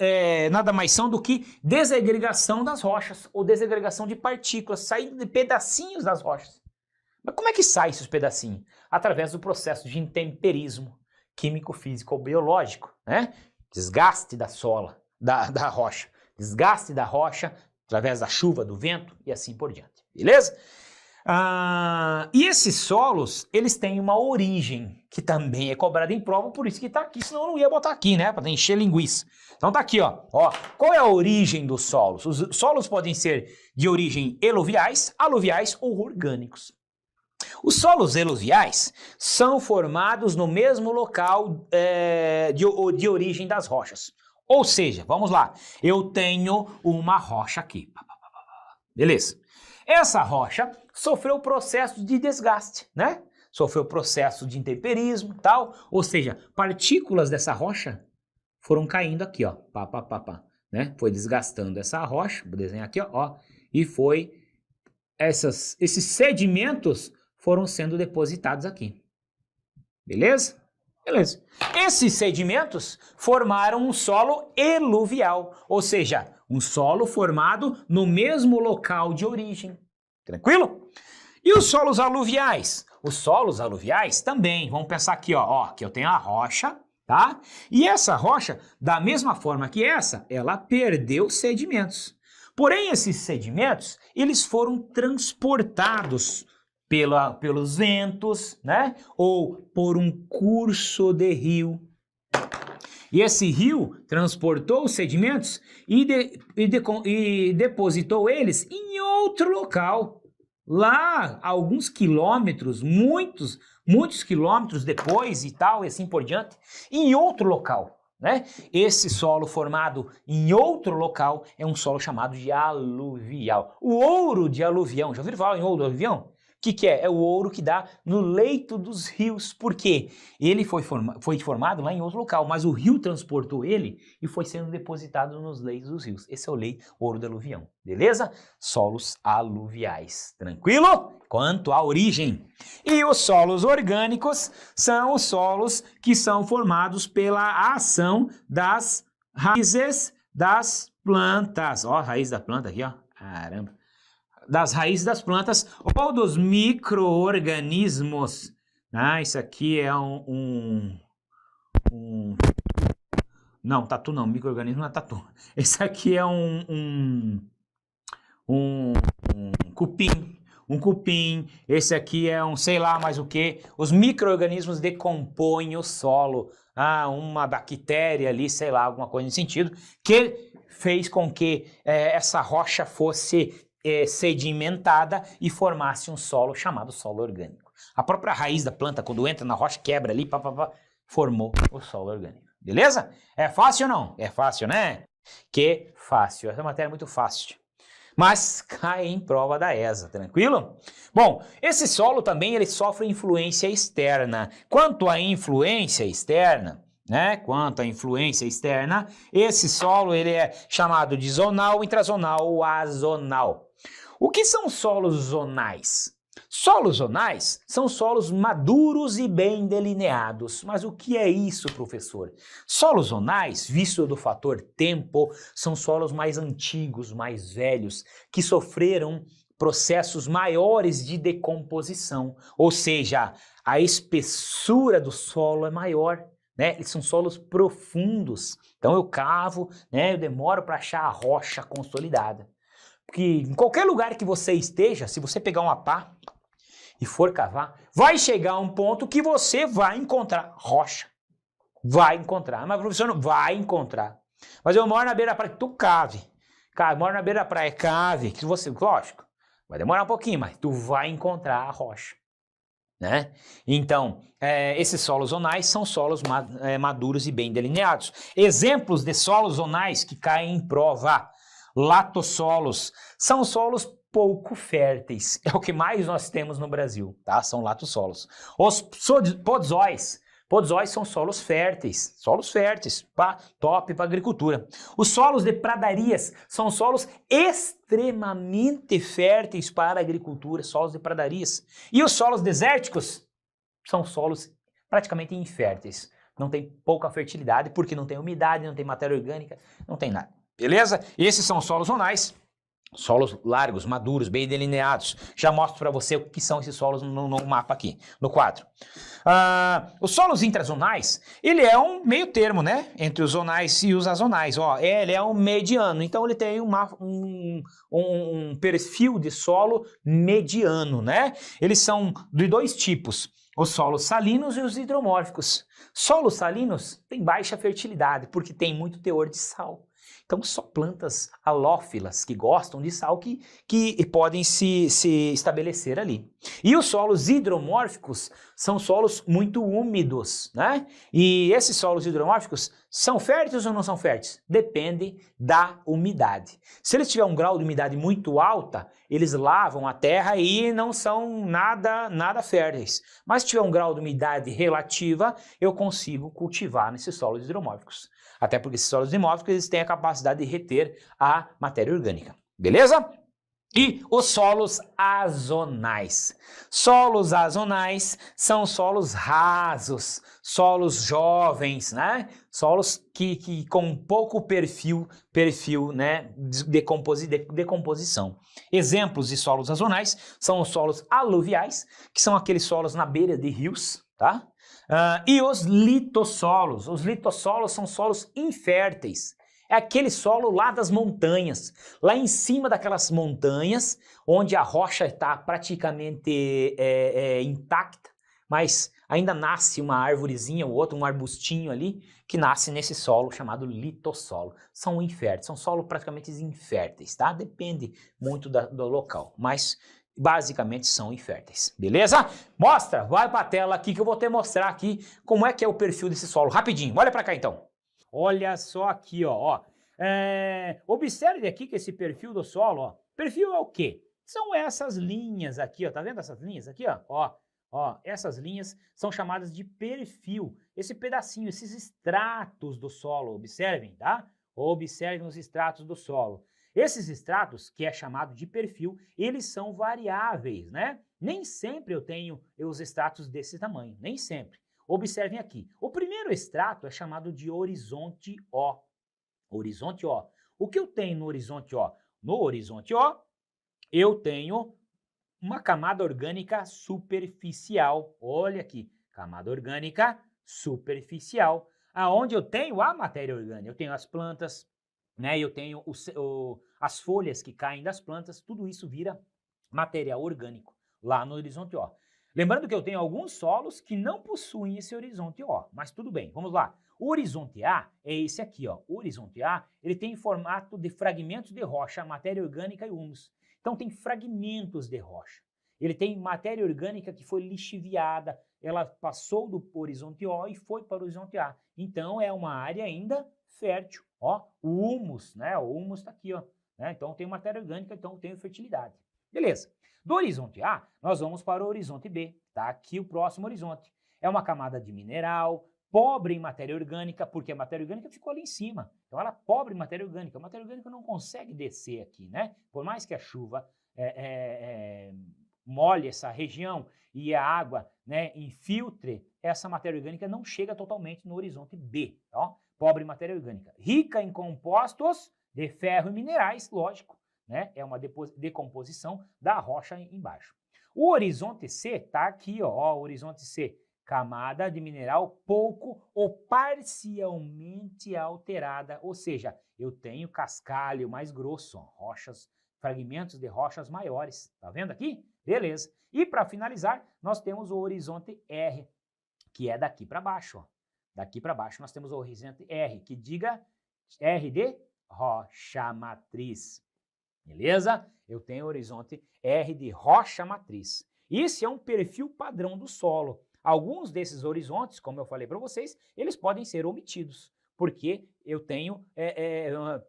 nada mais são do que desagregação das rochas, ou desagregação de partículas, saindo de pedacinhos das rochas. Mas como é que sai esses pedacinhos? Através do processo de intemperismo químico, físico ou biológico, né? Desgaste da da rocha, desgaste da rocha através da chuva, do vento e assim por diante, beleza? E esses solos, eles têm uma origem, que também é cobrada em prova, por isso que tá aqui, senão eu não ia botar aqui, né, para encher linguiça. Então tá aqui, ó, qual é a origem dos solos? Os solos podem ser de origem eluviais, aluviais ou orgânicos. Os solos eluviais são formados no mesmo local de origem das rochas. Ou seja, vamos lá, eu tenho uma rocha aqui. Beleza. Essa rocha sofreu processo de desgaste, né? Sofreu processo de intemperismo e tal. Ou seja, partículas dessa rocha foram caindo aqui, ó. Né? Foi desgastando essa rocha, vou desenhar aqui, ó. E foi esses sedimentos foram sendo depositados aqui. Beleza? Beleza. Esses sedimentos formaram um solo eluvial, ou seja, um solo formado no mesmo local de origem. Tranquilo? E os solos aluviais? Os solos aluviais também, vamos pensar aqui, ó, que eu tenho a rocha, tá? E essa rocha, da mesma forma que essa, ela perdeu sedimentos. Porém, esses sedimentos, eles foram transportados pelos ventos, né? Ou por um curso de rio. E esse rio transportou os sedimentos e depositou eles em outro local. Lá, alguns quilômetros, muitos quilômetros depois e tal, e assim por diante, em outro local, né? Esse solo formado em outro local é um solo chamado de aluvial. O ouro de aluvião, já ouviram falar em ouro de aluvião? O que é? É o ouro que dá no leito dos rios. Por quê? Ele foi formado lá em outro local, mas o rio transportou ele e foi sendo depositado nos leitos dos rios. Esse é o ouro de aluvião, beleza? Solos aluviais, tranquilo? Quanto à origem. E os solos orgânicos são os solos que são formados pela ação das raízes das plantas. Ó, a raiz da planta aqui, ó. Caramba. Das raízes das plantas ou dos micro-organismos. Isso aqui é não, tatu não, micro-organismo não é tatu. Esse aqui é um cupim. Um cupim, esse aqui é um sei lá mais o que. Os micro-organismos decompõem o solo. Uma bactéria ali, sei lá, alguma coisa nesse sentido, que fez com que essa rocha fosse sedimentada e formasse um solo chamado solo orgânico. A própria raiz da planta, quando entra na rocha, quebra ali, formou o solo orgânico. Beleza? É fácil ou não? É fácil, né? Que fácil. Essa matéria é muito fácil. Mas cai em prova da ESA, tranquilo? Bom, esse solo também ele sofre influência externa. Quanto à influência externa, esse solo ele é chamado de zonal, intrazonal ou azonal. O que são solos zonais? Solos zonais são solos maduros e bem delineados. Mas o que é isso, professor? Solos zonais, visto do fator tempo, são solos mais antigos, mais velhos, que sofreram processos maiores de decomposição. Ou seja, a espessura do solo é maior. né? Eles são solos profundos. Então eu cavo, né? Eu demoro para achar a rocha consolidada. Porque em qualquer lugar que você esteja, se você pegar uma pá e for cavar, vai chegar um ponto que você vai encontrar rocha. Vai encontrar. Mas professor, não vai encontrar. Mas eu moro na beira da praia, tu cave. Cara, eu moro na beira da praia, cave, que você, lógico, vai demorar um pouquinho, mas tu vai encontrar a rocha, né? Então, esses solos zonais são solos maduros e bem delineados. Exemplos de solos zonais que caem em prova: latossolos, são solos pouco férteis, é o que mais nós temos no Brasil, tá? São latossolos. Os podzóis são solos férteis, top para agricultura. Os solos de pradarias são solos extremamente férteis para a agricultura, solos de pradarias. E os solos desérticos são solos praticamente inférteis. Não tem pouca fertilidade porque não tem umidade, não tem matéria orgânica, não tem nada. Beleza? Esses são solos zonais. Solos largos, maduros, bem delineados. Já mostro para você o que são esses solos no mapa aqui, no quadro. Os solos intrazonais, ele é um meio termo, né? Entre os zonais e os azonais. Ó, ele é um mediano, então ele tem um perfil de solo mediano, né? Eles são de dois tipos: os solos salinos e os hidromórficos. Solos salinos têm baixa fertilidade, porque tem muito teor de sal. Então, só plantas halófilas que gostam de sal que podem se estabelecer ali. E os solos hidromórficos são solos muito úmidos, né? E esses solos hidromórficos são férteis ou não são férteis? Depende da umidade. Se eles tiverem um grau de umidade muito alta, eles lavam a terra e não são nada férteis. Mas se tiver um grau de umidade relativa, eu consigo cultivar nesses solos hidromórficos. Até porque esses solos hidromórficos eles têm a capacidade de reter a matéria orgânica. Beleza? E os solos azonais. Solos azonais são solos rasos, solos jovens, né? Solos que com pouco perfil, né, de decomposição. Exemplos de solos azonais são os solos aluviais, que são aqueles solos na beira de rios, tá? E os litossolos. Os litossolos são solos inférteis. É aquele solo lá das montanhas, lá em cima daquelas montanhas, onde a rocha está praticamente intacta, mas ainda nasce uma árvorezinha ou outra, um arbustinho ali, que nasce nesse solo chamado litossolo. São inférteis, são solos praticamente inférteis, tá? Depende muito do local, mas basicamente são inférteis, beleza? Mostra, vai para a tela aqui que eu vou te mostrar aqui como é que é o perfil desse solo, rapidinho, olha para cá então. Olha só aqui, ó. Observe aqui que esse perfil do solo, ó. Perfil é o quê? São essas linhas aqui, ó. Tá vendo essas linhas aqui, ó? Ó, essas linhas são chamadas de perfil. Esse pedacinho, esses estratos do solo, observem, tá? Observem os estratos do solo. Esses estratos, que é chamado de perfil, eles são variáveis, né? Nem sempre eu tenho os estratos desse tamanho, nem sempre. Observem aqui, o primeiro extrato é chamado de horizonte O. Horizonte O. O que eu tenho no horizonte O? No horizonte O, eu tenho uma camada orgânica superficial. Olha aqui, camada orgânica superficial. Aonde eu tenho a matéria orgânica? Eu tenho as plantas, né? Eu tenho as folhas que caem das plantas, tudo isso vira material orgânico lá no horizonte O. Lembrando que eu tenho alguns solos que não possuem esse horizonte O, mas tudo bem, vamos lá. O horizonte A é esse aqui, ó. O horizonte A, ele tem formato de fragmentos de rocha, matéria orgânica e humus. Então tem fragmentos de rocha. Ele tem matéria orgânica que foi lixiviada, ela passou do horizonte O e foi para o horizonte A. Então é uma área ainda fértil, ó. O humus, né? O humus está aqui, ó. Né? Então tem matéria orgânica, então tem fertilidade. Beleza. Do horizonte A, nós vamos para o horizonte B. Tá aqui o próximo horizonte. É uma camada de mineral, pobre em matéria orgânica, porque a matéria orgânica ficou ali em cima. Então ela é pobre em matéria orgânica. A matéria orgânica não consegue descer aqui, né? Por mais que a chuva molhe essa região e a água, né, infiltre, essa matéria orgânica não chega totalmente no horizonte B. Ó? Pobre em matéria orgânica. Rica em compostos de ferro e minerais, lógico. Né? É uma decomposição da rocha embaixo. O horizonte C está aqui, ó, o horizonte C, camada de mineral pouco ou parcialmente alterada, ou seja, eu tenho cascalho mais grosso, rochas, fragmentos de rochas maiores. Tá vendo aqui? Beleza. E para finalizar, nós temos o horizonte R, que é daqui para baixo. Ó. Daqui para baixo nós temos o horizonte R, que diga R de rocha matriz. Beleza? Eu tenho o horizonte R de rocha matriz. Esse é um perfil padrão do solo. Alguns desses horizontes, como eu falei para vocês, eles podem ser omitidos, porque eu tenho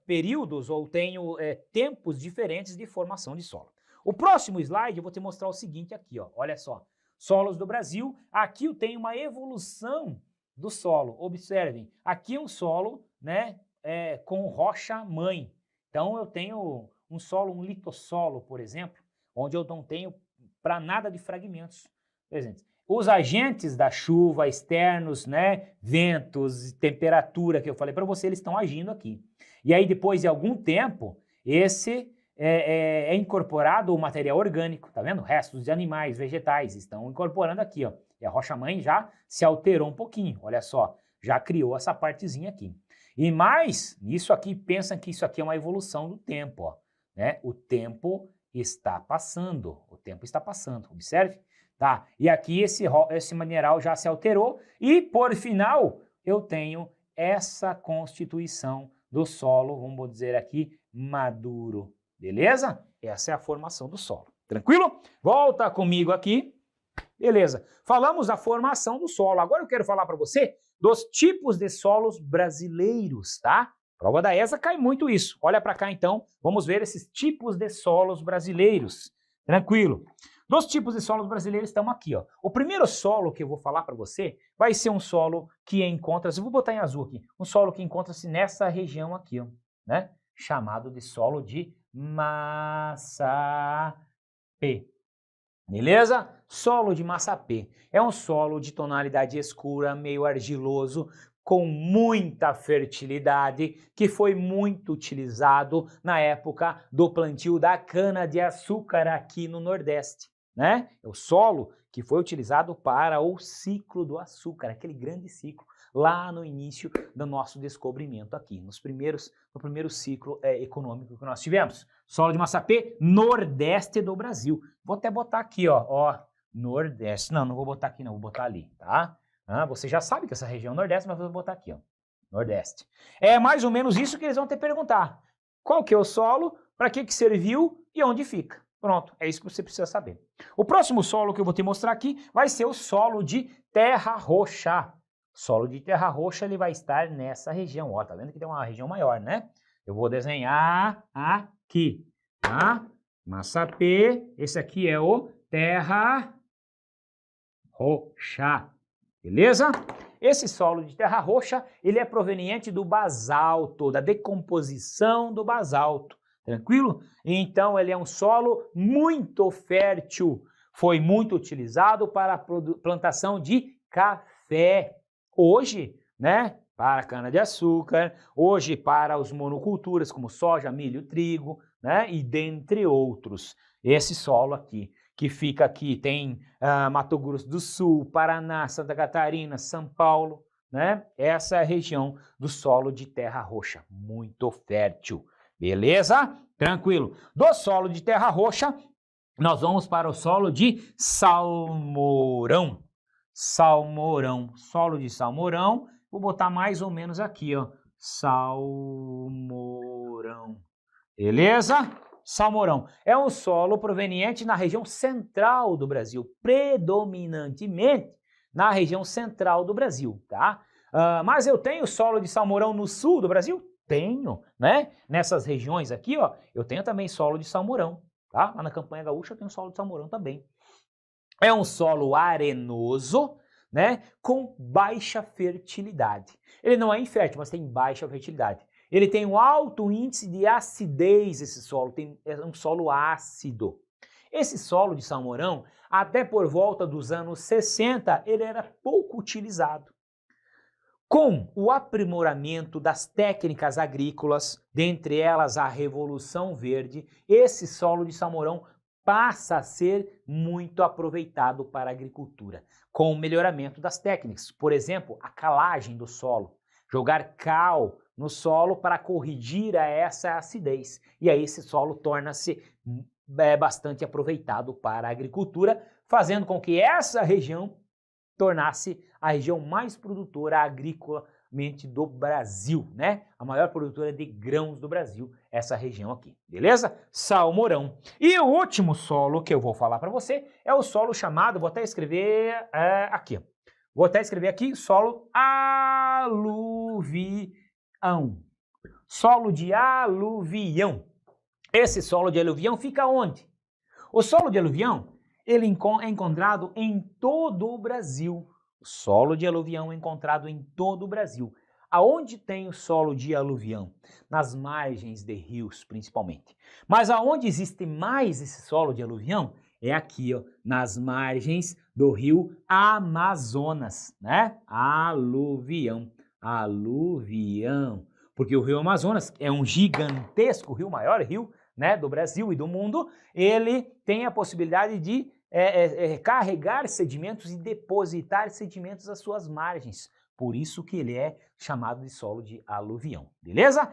períodos ou tenho tempos diferentes de formação de solo. O próximo slide eu vou te mostrar o seguinte aqui, ó, olha só. Solos do Brasil, aqui eu tenho uma evolução do solo. Observem, aqui é um solo, né, com rocha mãe. Então eu tenho um solo, um litossolo, por exemplo, onde eu não tenho para nada de fragmentos presentes. Os agentes da chuva externos, né, ventos, temperatura que eu falei para você, eles estão agindo aqui. E aí depois de algum tempo, esse é incorporado o material orgânico, tá vendo? Restos de animais, vegetais estão incorporando aqui, ó. E a rocha-mãe já se alterou um pouquinho, olha só, já criou essa partezinha aqui. E mais, isso aqui, pensam que isso aqui é uma evolução do tempo, ó, né? O tempo está passando, observe. Tá, e aqui esse mineral já se alterou e, por final, eu tenho essa constituição do solo, vamos dizer aqui, maduro. Beleza? Essa é a formação do solo. Tranquilo? Volta comigo aqui. Beleza. Falamos da formação do solo. Agora eu quero falar para você dos tipos de solos brasileiros, tá? Prova da ESA cai muito isso. Olha para cá então, vamos ver esses tipos de solos brasileiros. Tranquilo. Dos tipos de solos brasileiros estão aqui, ó. O primeiro solo que eu vou falar para você vai ser um solo que encontra-se, eu vou botar em azul aqui, um solo que encontra-se nessa região aqui, ó, né? Chamado de solo de Massapê. Beleza? Solo de Massapê. É um solo de tonalidade escura, meio argiloso, com muita fertilidade, que foi muito utilizado na época do plantio da cana-de-açúcar aqui no Nordeste. Né? É o solo que foi utilizado para o ciclo do açúcar, aquele grande ciclo lá no início do nosso descobrimento aqui, no primeiro ciclo econômico que nós tivemos. Solo de Massapê, Nordeste do Brasil. Vou até botar aqui, ó, Nordeste. Não vou botar aqui não, vou botar ali, tá? Você já sabe que essa região é Nordeste, mas eu vou botar aqui, ó, Nordeste. É mais ou menos isso que eles vão te perguntar. Qual que é o solo, para que serviu e onde fica? Pronto, é isso que você precisa saber. O próximo solo que eu vou te mostrar aqui vai ser o solo de terra roxa. Solo de terra roxa, ele vai estar nessa região. Ó, tá vendo que tem uma região maior, né? Eu vou desenhar aqui, tá? Massapê, esse aqui é o terra roxa, beleza? Esse solo de terra roxa, ele é proveniente do basalto, da decomposição do basalto. Tranquilo? Então ele é um solo muito fértil, foi muito utilizado para a plantação de café. Hoje, né, para cana-de-açúcar, hoje para os monoculturas como soja, milho, trigo, né, e dentre outros. Esse solo aqui, que fica aqui, tem Mato Grosso do Sul, Paraná, Santa Catarina, São Paulo, né? Essa é a região do solo de terra roxa, muito fértil. Beleza? Tranquilo. Do solo de terra roxa, nós vamos para o solo de salmourão. Salmourão. Solo de salmourão. Vou botar mais ou menos aqui, ó. Salmourão. Beleza? Salmourão. É um solo proveniente na região central do Brasil. Predominantemente na região central do Brasil, tá? Mas eu tenho solo de salmourão no sul do Brasil? Tenho, né? Nessas regiões aqui, ó, eu tenho também solo de salmourão, tá? Lá na Campanha Gaúcha eu tenho solo de salmourão também. É um solo arenoso, né? Com baixa fertilidade. Ele não é infértil, mas tem baixa fertilidade. Ele tem um alto índice de acidez, esse solo, é um solo ácido. Esse solo de salmourão, até por volta dos anos 60, ele era pouco utilizado. Com o aprimoramento das técnicas agrícolas, dentre elas a Revolução Verde, esse solo de salmourão passa a ser muito aproveitado para a agricultura, com o melhoramento das técnicas. Por exemplo, a calagem do solo, jogar cal no solo para corrigir essa acidez. E aí esse solo torna-se bastante aproveitado para a agricultura, fazendo com que essa região tornasse a região mais produtora agricolamente do Brasil, né? A maior produtora de grãos do Brasil, essa região aqui, beleza? Salmourão. E o último solo que eu vou falar para você é o solo chamado, vou até escrever aqui, ó. Vou até escrever aqui, solo aluvião. Solo de aluvião. Esse solo de aluvião fica onde? O solo de aluvião, ele é encontrado em todo o Brasil. O solo de aluvião é encontrado em todo o Brasil. Aonde tem o solo de aluvião? Nas margens de rios, principalmente. Mas aonde existe mais esse solo de aluvião? É aqui, ó, nas margens do rio Amazonas, né? Aluvião, aluvião. Porque o rio Amazonas é um gigantesco rio, maior rio, né, do Brasil e do mundo. Ele tem a possibilidade de carregar sedimentos e depositar sedimentos às suas margens. Por isso que ele é chamado de solo de aluvião, beleza?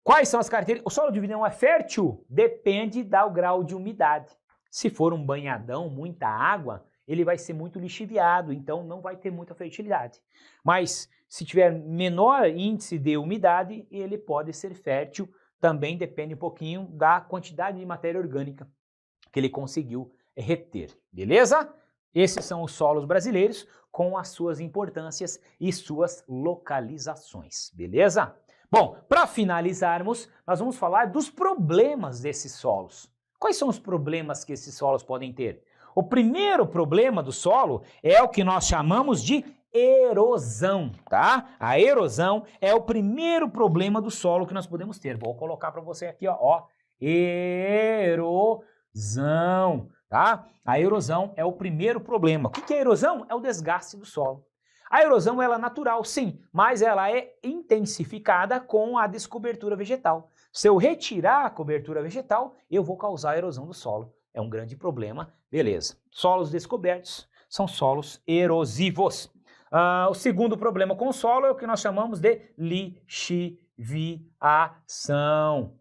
Quais são as características? O solo de aluvião é fértil? Depende do grau de umidade. Se for um banhadão, muita água, ele vai ser muito lixiviado, então não vai ter muita fertilidade. Mas se tiver menor índice de umidade, ele pode ser fértil. Também depende um pouquinho da quantidade de matéria orgânica que ele conseguiu reter, beleza? Esses são os solos brasileiros com as suas importâncias e suas localizações, beleza? Bom, para finalizarmos, nós vamos falar dos problemas desses solos. Quais são os problemas que esses solos podem ter? O primeiro problema do solo é o que nós chamamos de erosão, tá? A erosão é o primeiro problema do solo que nós podemos ter. Vou colocar para você aqui, ó, erosão, tá? A erosão é o primeiro problema. O que é erosão? É o desgaste do solo. A erosão ela é natural, sim, mas ela é intensificada com a descobertura vegetal. Se eu retirar a cobertura vegetal, eu vou causar a erosão do solo. É um grande problema, beleza. Solos descobertos são solos erosivos. O segundo problema com o solo é o que nós chamamos de lixiviação.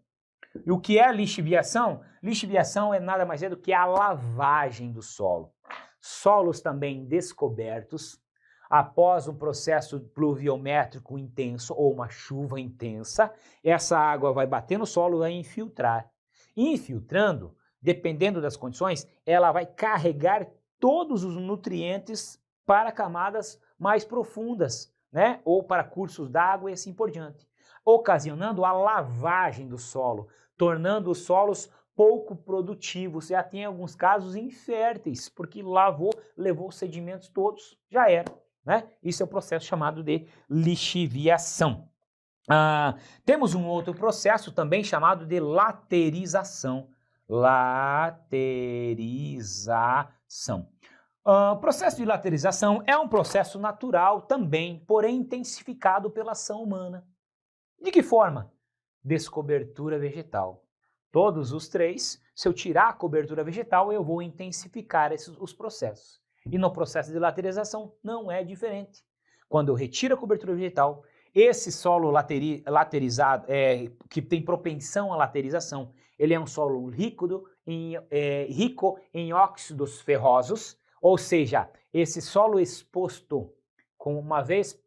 E o que é lixiviação? Lixiviação é nada mais do que a lavagem do solo. Solos também descobertos, após um processo pluviométrico intenso ou uma chuva intensa, essa água vai bater no solo e vai infiltrar. Infiltrando, dependendo das condições, ela vai carregar todos os nutrientes para camadas mais profundas, né? Ou para cursos d'água e assim por diante, ocasionando a lavagem do solo, tornando os solos pouco produtivos, já tem alguns casos inférteis, porque levou os sedimentos todos, já era, né? Isso é o processo chamado de lixiviação. Temos um outro processo também chamado de laterização. Laterização. O processo de laterização é um processo natural também, porém intensificado pela ação humana. De que forma? Descobertura vegetal. Todos os três, se eu tirar a cobertura vegetal, eu vou intensificar os processos. E no processo de laterização não é diferente. Quando eu retiro a cobertura vegetal, esse solo laterizado, que tem propensão à laterização, ele é um solo rico em óxidos ferrosos, ou seja, esse solo exposto, uma vez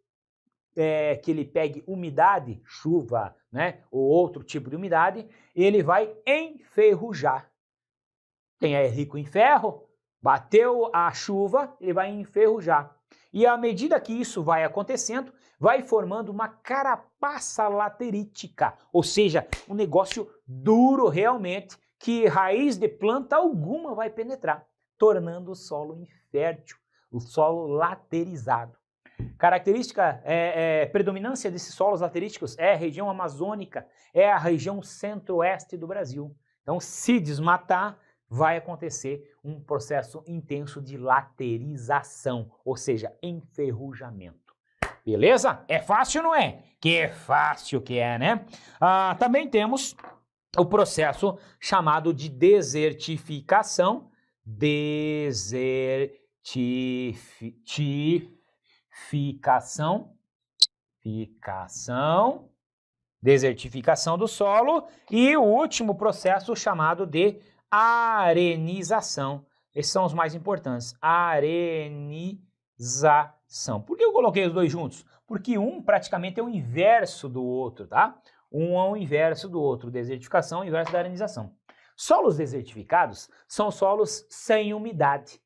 que ele pegue umidade, chuva, né, ou outro tipo de umidade, ele vai enferrujar. É rico em ferro, bateu a chuva, ele vai enferrujar. E à medida que isso vai acontecendo, vai formando uma carapaça laterítica, ou seja, um negócio duro realmente, que raiz de planta alguma vai penetrar, tornando o solo infértil, o solo laterizado. Característica, predominância desses solos lateríticos é a região amazônica, é a região centro-oeste do Brasil. Então, se desmatar, vai acontecer um processo intenso de laterização, ou seja, enferrujamento. Beleza? É fácil, não é? Que é fácil que é, né? Também temos o processo chamado de desertificação. Desertificação do solo, e o último processo chamado de arenização. Esses são os mais importantes. Arenização. Por que eu coloquei os dois juntos? Porque um praticamente é o inverso do outro, tá? Um é o inverso do outro. Desertificação é o inverso da arenização. Solos desertificados são solos sem umidade.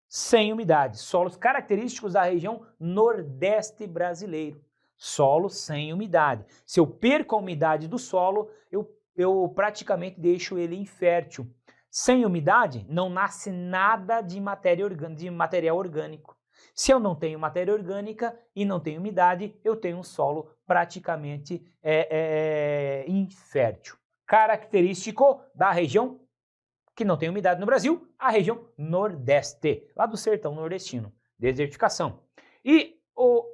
Sem umidade. Solos característicos da região nordeste brasileiro. Solo sem umidade. Se eu perco a umidade do solo, eu praticamente deixo ele infértil. Sem umidade, não nasce nada de material orgânico. Se eu não tenho matéria orgânica e não tenho umidade, eu tenho um solo praticamente infértil. Característico da região que não tem umidade no Brasil, a região nordeste, lá do sertão nordestino. Desertificação. E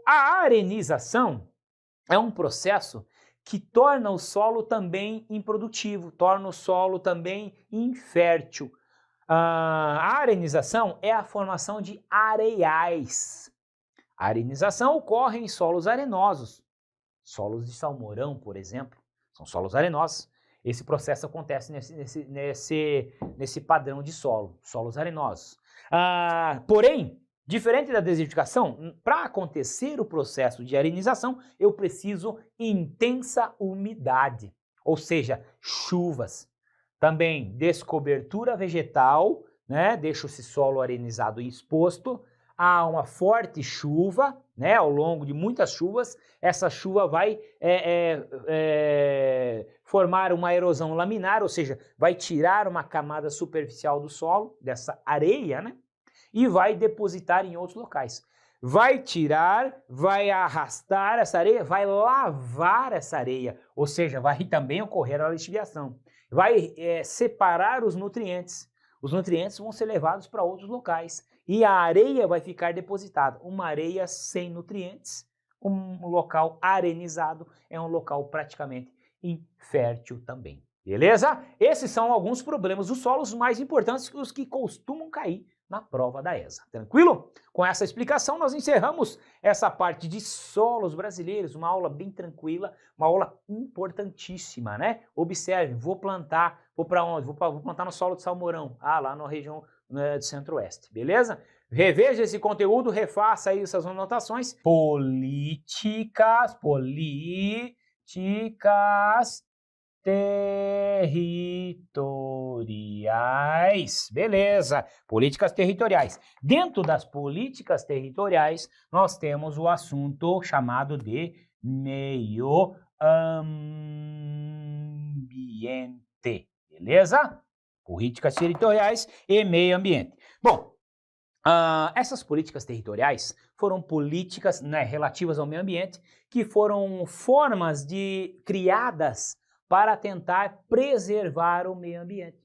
a arenização é um processo que torna o solo também improdutivo, torna o solo também infértil. A arenização é a formação de areiais. A arenização ocorre em solos arenosos. Solos de salmourão, por exemplo, são solos arenosos. Esse processo acontece nesse padrão de solo, solos arenosos. Porém, diferente da desertificação, para acontecer o processo de arenização, eu preciso intensa umidade, ou seja, chuvas. Também descobertura vegetal, né? Deixo esse solo arenizado e exposto. Há uma forte chuva, né? Ao longo de muitas chuvas, essa chuva vai formar uma erosão laminar, ou seja, vai tirar uma camada superficial do solo, dessa areia, né? E vai depositar em outros locais. Vai tirar, vai arrastar essa areia, vai lavar essa areia, ou seja, vai também ocorrer a lixiviação. Vai separar os nutrientes. Os nutrientes vão ser levados para outros locais e a areia vai ficar depositada. Uma areia sem nutrientes, um local arenizado, é um local praticamente infértil também. Beleza? Esses são alguns problemas dos solos mais importantes, os que costumam cair na prova da ESA. Tranquilo? Com essa explicação, nós encerramos essa parte de solos brasileiros, uma aula bem tranquila, uma aula importantíssima, né? Observe, vou plantar, vou para onde? Vou plantar no solo de salmourão, lá na região do centro-oeste, beleza? Reveja esse conteúdo, refaça aí essas anotações. Políticas territoriais, beleza, políticas territoriais. Dentro das políticas territoriais, nós temos o assunto chamado de meio ambiente, beleza? Políticas territoriais e meio ambiente. Bom, essas políticas territoriais foram políticas, né, relativas ao meio ambiente, que foram formas criadas para tentar preservar o meio ambiente.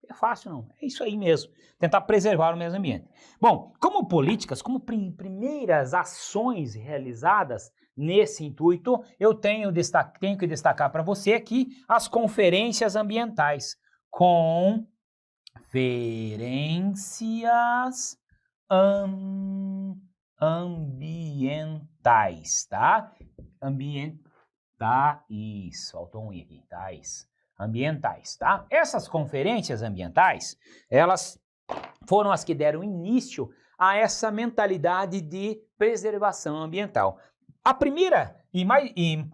É fácil não, é isso aí mesmo, tentar preservar o meio ambiente. Bom, como políticas, como primeiras ações realizadas nesse intuito, eu tenho que destacar para você aqui as conferências ambientais. Conferências ambientais, tá? Faltou um i aqui, ambientais, tá? Essas conferências ambientais, elas foram as que deram início a essa mentalidade de preservação ambiental. A primeira,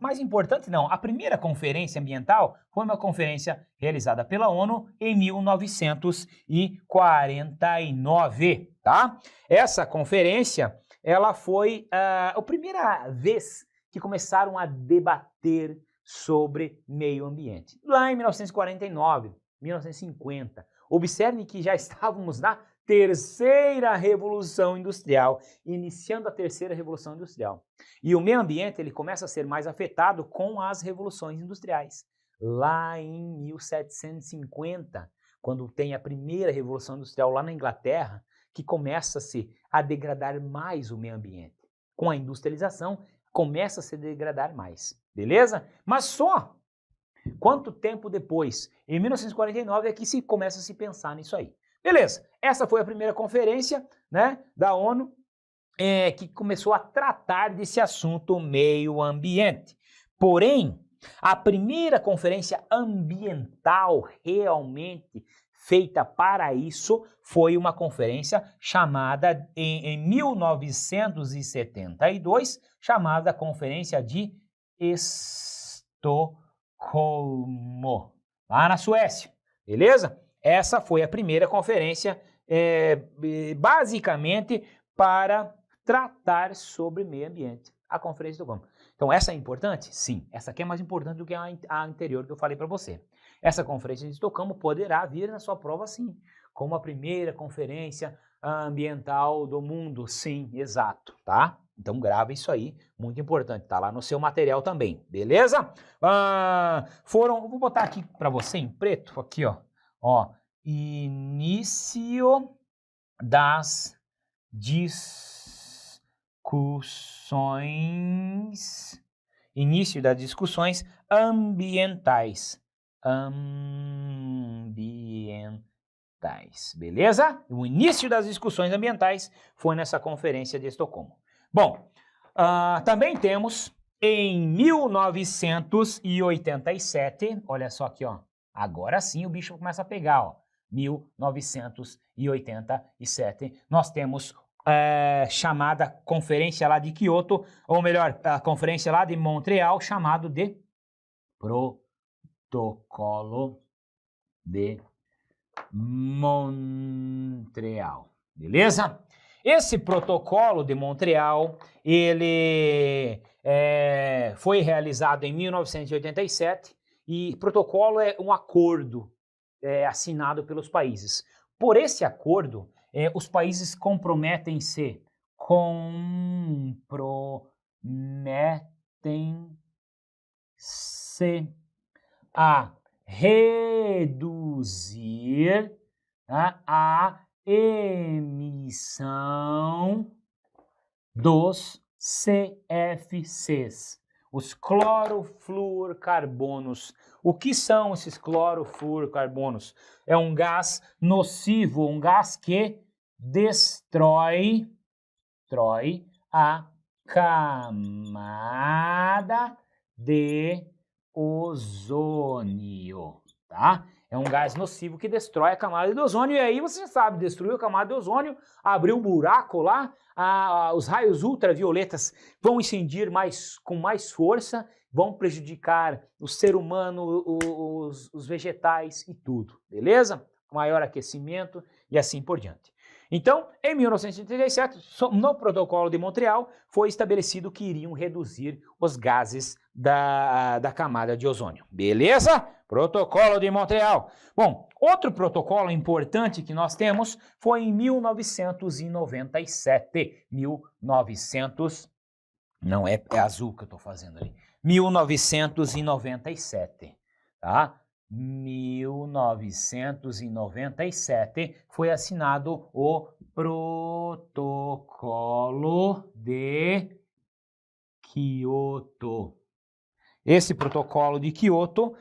mais importante não, a primeira conferência ambiental foi uma conferência realizada pela ONU em 1949, tá? Essa conferência, ela foi a primeira vez que começaram a debater sobre meio ambiente. Lá em 1949, 1950. Observe que já estávamos na terceira revolução industrial, iniciando a terceira revolução industrial. E o meio ambiente ele começa a ser mais afetado com as revoluções industriais. Lá em 1750, quando tem a primeira revolução industrial lá na Inglaterra, que começa-se a degradar mais o meio ambiente. Com a industrialização, começa a se degradar mais, beleza? Mas só Quanto tempo depois? Em 1949 é que se começa a se pensar nisso aí. Beleza, essa foi a primeira conferência, né, da ONU que começou a tratar desse assunto meio ambiente. Porém, a primeira conferência ambiental realmente feita para isso foi uma conferência chamada em 1972, chamada Conferência de Estocolmo, lá na Suécia, beleza? Essa foi a primeira conferência, basicamente para tratar sobre meio ambiente, a Conferência de Estocolmo. Então, essa é importante? Sim, essa aqui é mais importante do que a anterior que eu falei para você. Essa Conferência de Estocolmo poderá vir na sua prova, sim, como a primeira conferência ambiental do mundo, sim, exato, tá? Então, grava isso aí, muito importante, tá lá no seu material também, beleza? Vou botar aqui para você em preto, aqui, ó, início das discussões ambientais. Beleza? O início das discussões ambientais foi nessa Conferência de Estocolmo. Bom, também temos em 1987, olha só aqui, ó, agora sim o bicho começa a pegar, ó, 1987, nós temos chamada Conferência lá de Kyoto, ou melhor, a Conferência lá de Montreal, chamado de Protocolo de Montreal, beleza? Esse Protocolo de Montreal, ele foi realizado em 1987 e protocolo é um acordo assinado pelos países. Por esse acordo, os países comprometem-se a reduzir a emissão dos CFCs, os clorofluorcarbonos. O que são esses clorofluorcarbonos? É um gás nocivo, um gás que destrói a camada de ozônio, tá? É um gás nocivo que destrói a camada de ozônio, e aí você já sabe, destruiu a camada de ozônio, abriu um buraco lá, os raios ultravioletas vão incidir com mais força, vão prejudicar o ser humano, os vegetais e tudo, beleza? Maior aquecimento e assim por diante. Então, em 1987, no Protocolo de Montreal, foi estabelecido que iriam reduzir os gases da camada de ozônio. Beleza? Protocolo de Montreal. Bom, outro protocolo importante que nós temos foi em 1997. Não é azul que eu estou fazendo ali. 1997, tá? 1997 foi assinado o Protocolo de Kyoto. Esse Protocolo de Kyoto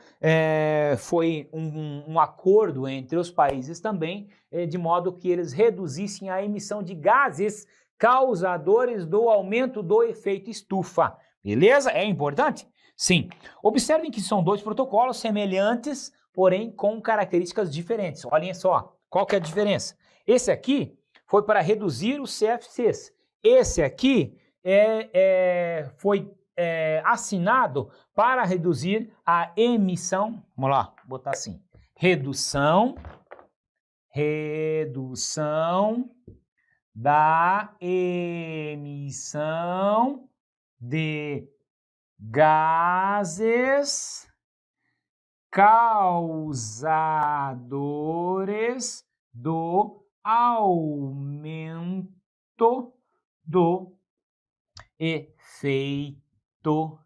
foi um acordo entre os países também, de modo que eles reduzissem a emissão de gases causadores do aumento do efeito estufa. Beleza? É importante? Sim. Observem que são dois protocolos semelhantes, porém com características diferentes. Olhem só, qual que é a diferença? Esse aqui foi para reduzir os CFCs. Esse aqui foi assinado para reduzir a emissão. Vamos lá, vou botar assim. Redução da emissão de gases causadores do aumento do efeito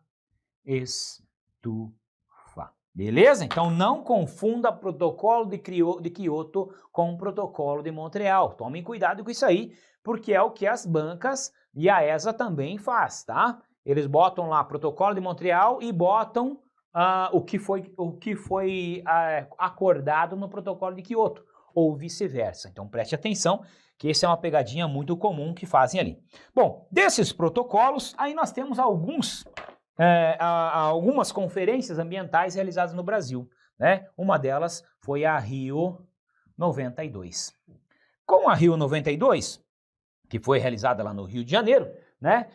estufa. Beleza? Então não confunda Protocolo de Kyoto com o Protocolo de Montreal. Tomem cuidado com isso aí, porque é o que as bancas e a ESA também faz, tá? Eles botam lá Protocolo de Montreal e botam o que foi acordado no protocolo de Kyoto, ou vice-versa. Então preste atenção que essa é uma pegadinha muito comum que fazem ali. Bom, desses protocolos, aí nós temos algumas conferências ambientais realizadas no Brasil, né? Uma delas foi a Rio 92. Com a Rio 92, que foi realizada lá no Rio de Janeiro, né?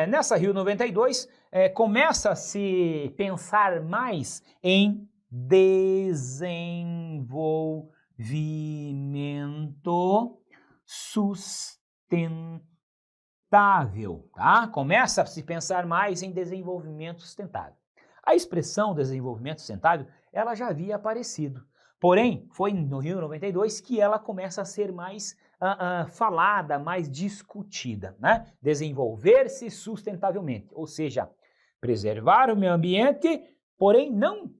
Nessa Rio 92, começa a se pensar mais em desenvolvimento sustentável, tá? Começa a se pensar mais em desenvolvimento sustentável. A expressão desenvolvimento sustentável, ela já havia aparecido. Porém, foi no Rio 92 que ela começa a ser mais falada, mais discutida, né? Desenvolver-se sustentavelmente, ou seja, preservar o meio ambiente, porém não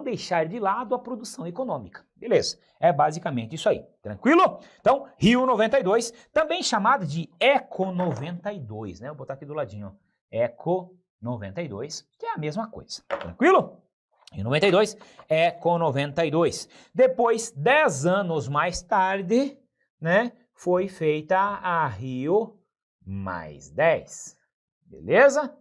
deixar de lado a produção econômica. Beleza, é basicamente isso aí, tranquilo? Então, Rio 92, também chamado de Eco 92, né? Vou botar aqui do ladinho, ó. Eco 92, que é a mesma coisa, tranquilo? Rio 92, Eco 92. Depois, 10 anos mais tarde, né, foi feita a Rio mais 10, beleza?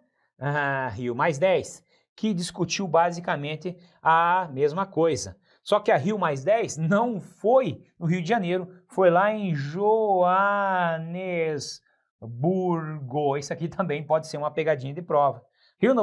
Rio mais 10, que discutiu basicamente a mesma coisa. Só que a Rio mais 10 não foi no Rio de Janeiro, foi lá em Joanesburgo. Isso aqui também pode ser uma pegadinha de prova. Rio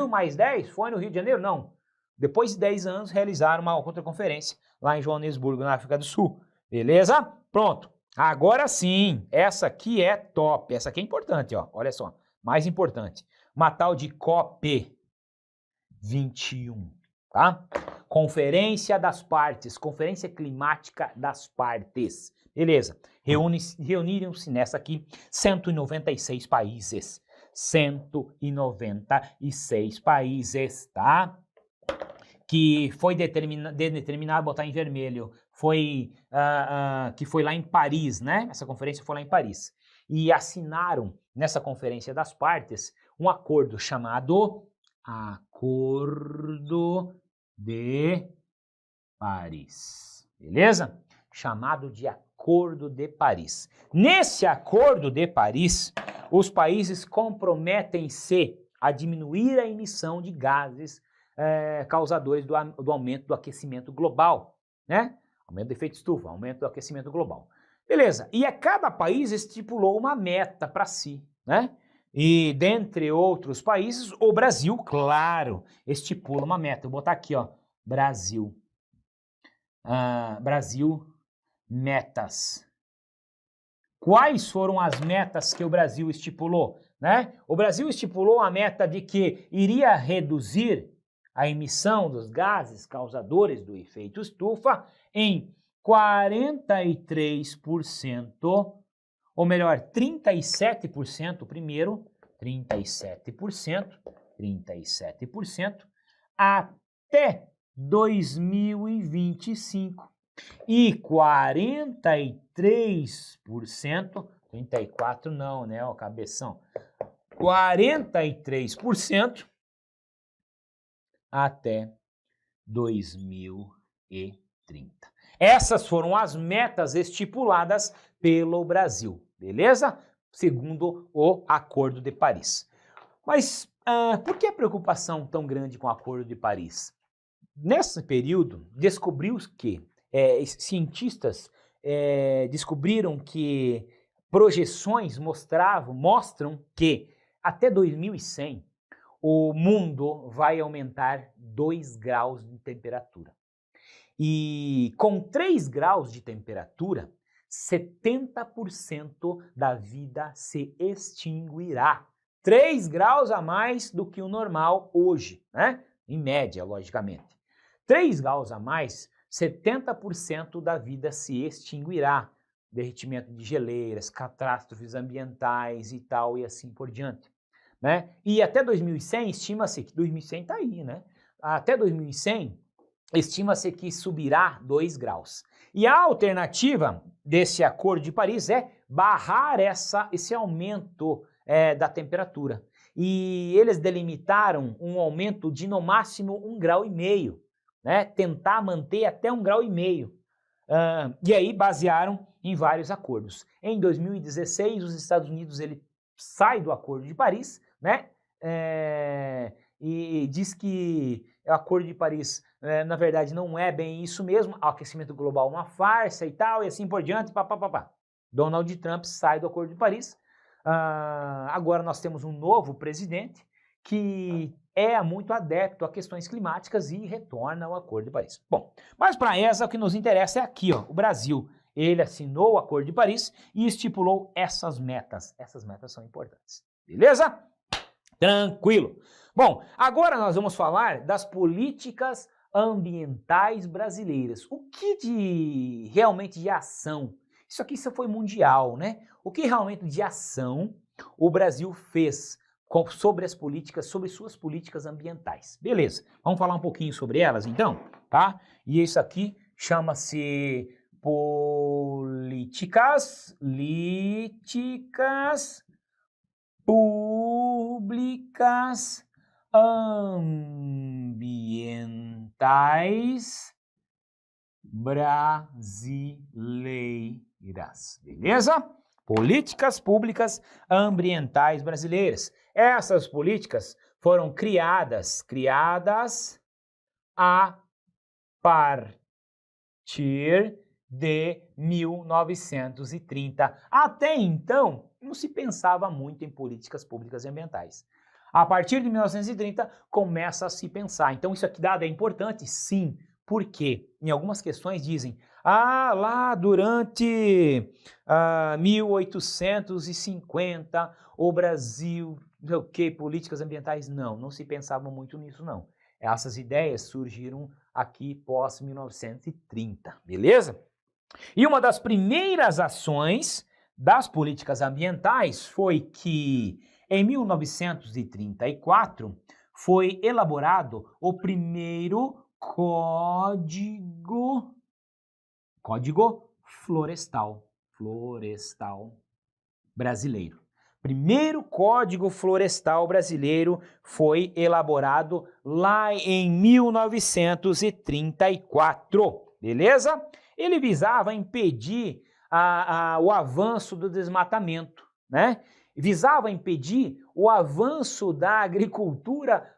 mais 10 foi no Rio de Janeiro? Não. Depois de 10 anos, realizaram uma outra conferência lá em Joanesburgo, na África do Sul. Beleza? Pronto. Agora sim, essa aqui é top. Essa aqui é importante, ó. Olha só, mais importante. Uma tal de COP21, tá? Conferência das Partes, Conferência Climática das Partes. Beleza. Reuniram-se nessa aqui 196 países. 196 países, tá? Que foi determinado, botar em vermelho, que foi lá em Paris, né? Essa conferência foi lá em Paris. E assinaram, nessa Conferência das Partes, um acordo chamado Acordo de Paris. Beleza? Chamado de Acordo de Paris. Nesse Acordo de Paris, os países comprometem-se a diminuir a emissão de gases causadores do aumento do aquecimento global, né? Aumento do efeito estufa, aumento do aquecimento global. Beleza, e cada país estipulou uma meta para si, né? E dentre outros países, o Brasil, claro, estipula uma meta. Vou botar aqui, ó, Brasil. Brasil, metas. Quais foram as metas que o Brasil estipulou, né? O Brasil estipulou a meta de que iria reduzir a emissão dos gases causadores do efeito estufa em 43%, ou melhor, 37% primeiro, 37% até 2025 e 43%, 34 não, né, ó, cabeção, 43% até 2030. Essas foram as metas estipuladas pelo Brasil, beleza? Segundo o Acordo de Paris. Mas por que a preocupação tão grande com o Acordo de Paris? Nesse período, descobriu-se que cientistas descobriram que projeções mostram que até 2100 o mundo vai aumentar 2 graus de temperatura. E com 3 graus de temperatura, 70% da vida se extinguirá. 3 graus a mais do que o normal hoje, né? Em média, logicamente. 3 graus a mais, 70% da vida se extinguirá. Derretimento de geleiras, catástrofes ambientais e tal, e assim por diante. Né? E até 2100, estima-se que 2100 está aí, né? Até 2100, estima-se que subirá 2 graus. E a alternativa desse Acordo de Paris é barrar esse aumento da temperatura. E eles delimitaram um aumento de no máximo 1,5 grau, né? Tentar manter até 1,5 grau. E aí basearam em vários acordos. Em 2016, os Estados Unidos ele sai do Acordo de Paris, né? E diz que o Acordo de Paris, na verdade, não é bem isso mesmo, o aquecimento global é uma farsa e tal, e assim por diante, papapá. Donald Trump sai do Acordo de Paris. Agora nós temos um novo presidente que é muito adepto a questões climáticas e retorna ao Acordo de Paris. Bom, mas para essa o que nos interessa é aqui, ó, o Brasil. Ele assinou o Acordo de Paris e estipulou essas metas. Essas metas são importantes. Beleza? Tranquilo. Bom, agora nós vamos falar das políticas ambientais brasileiras. O que realmente de ação? Isso aqui foi mundial, né? O que realmente de ação o Brasil fez sobre as políticas, sobre suas políticas ambientais? Beleza, vamos falar um pouquinho sobre elas então, tá? E isso aqui chama-se políticas públicas ambientais brasileiras, beleza? Políticas públicas ambientais brasileiras. Essas políticas foram criadas a partir de 1930. Até então, não se pensava muito em políticas públicas ambientais. A partir de 1930, começa a se pensar. Então, isso aqui dado é importante? Sim. Por quê? Em algumas questões dizem, lá durante 1850, o Brasil, o que, políticas ambientais? Não se pensava muito nisso, não. Essas ideias surgiram aqui pós 1930, beleza? E uma das primeiras ações das políticas ambientais foi que, em 1934, foi elaborado o primeiro Código Florestal Brasileiro. Primeiro Código Florestal Brasileiro foi elaborado lá em 1934, beleza? Ele visava impedir o avanço do desmatamento, né? Visava impedir o avanço da agricultura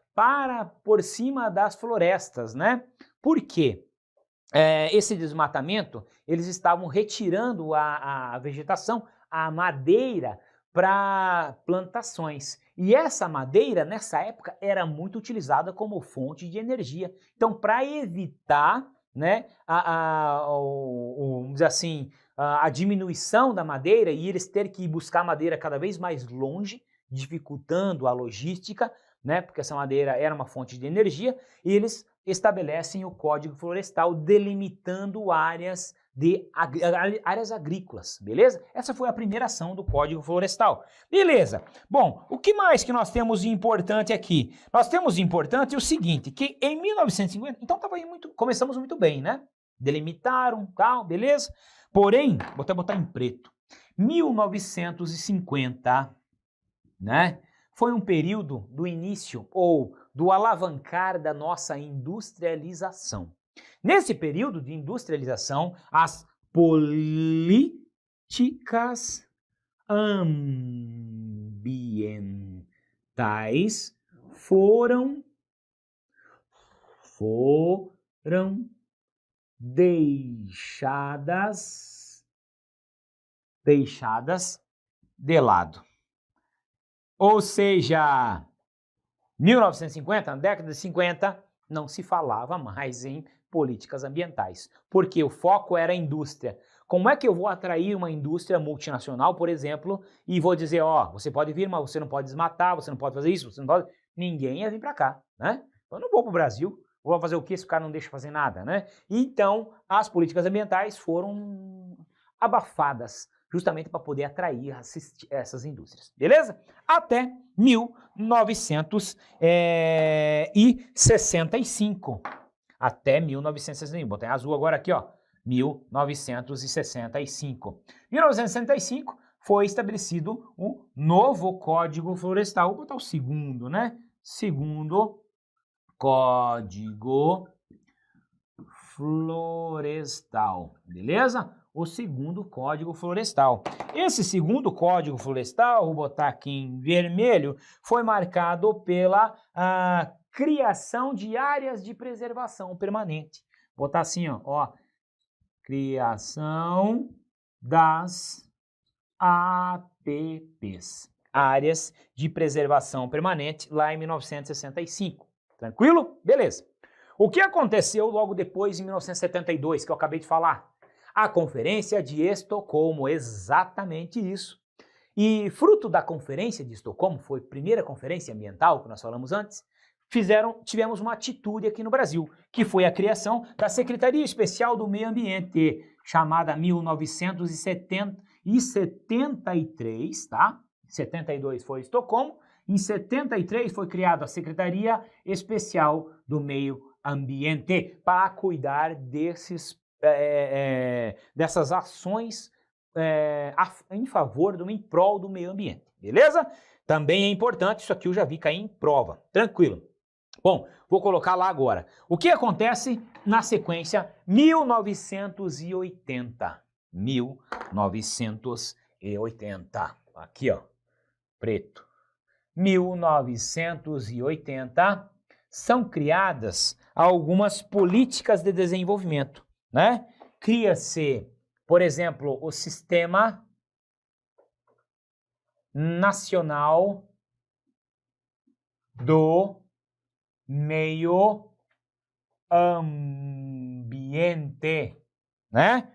por cima das florestas, né? Por quê? Esse desmatamento, eles estavam retirando a vegetação, a madeira, para plantações. E essa madeira, nessa época, era muito utilizada como fonte de energia. Então, para evitar, né, vamos dizer assim, a diminuição da madeira e eles terem que buscar madeira cada vez mais longe, dificultando a logística, né, porque essa madeira era uma fonte de energia, e eles estabelecem o Código Florestal delimitando áreas agrícolas, beleza? Essa foi a primeira ação do Código Florestal. Beleza. Bom, o que mais que nós temos de importante aqui? Nós temos de importante o seguinte, que em 1950, então começamos muito bem, né? Delimitaram, tal, beleza? Porém, vou até botar em preto, 1950, né? Foi um período do início ou do alavancar da nossa industrialização. Nesse período de industrialização, as políticas ambientais foram deixadas de lado. Ou seja, 1950, na década de 50, não se falava mais em políticas ambientais, porque o foco era a indústria. Como é que eu vou atrair uma indústria multinacional, por exemplo, e vou dizer, você pode vir, mas você não pode desmatar, você não pode fazer isso, você não pode... Ninguém ia vir para cá, né? Eu não vou para o Brasil, vou fazer o quê se o cara não deixa fazer nada, né? Então, as políticas ambientais foram abafadas, justamente para poder atrair essas indústrias, beleza? Até 1965. Até 1965. Botei azul agora aqui, ó. 1965. 1965 foi estabelecido um novo Código Florestal. Vou botar o segundo, né? Segundo Código Florestal, beleza? O segundo Código Florestal. Esse segundo Código Florestal, vou botar aqui em vermelho, foi marcado pela criação de áreas de preservação permanente. Vou botar assim, ó, criação das APPs, áreas de preservação permanente, lá em 1965. Tranquilo? Beleza. O que aconteceu logo depois, em 1972, que eu acabei de falar? A Conferência de Estocolmo, exatamente isso. E fruto da Conferência de Estocolmo, foi a primeira conferência ambiental que nós falamos antes, tivemos uma atitude aqui no Brasil, que foi a criação da Secretaria Especial do Meio Ambiente, chamada 1973, tá? 72 foi Estocolmo, em 73 foi criada a Secretaria Especial do Meio Ambiente para cuidar dessas ações em favor, em prol do meio ambiente, beleza? Também é importante, isso aqui eu já vi cair em prova, tranquilo. Bom, vou colocar lá agora. O que acontece na sequência 1980? 1980, aqui ó, preto. 1980, são criadas algumas políticas de desenvolvimento, né? Cria-se, por exemplo, o Sistema Nacional do Meio Ambiente, né?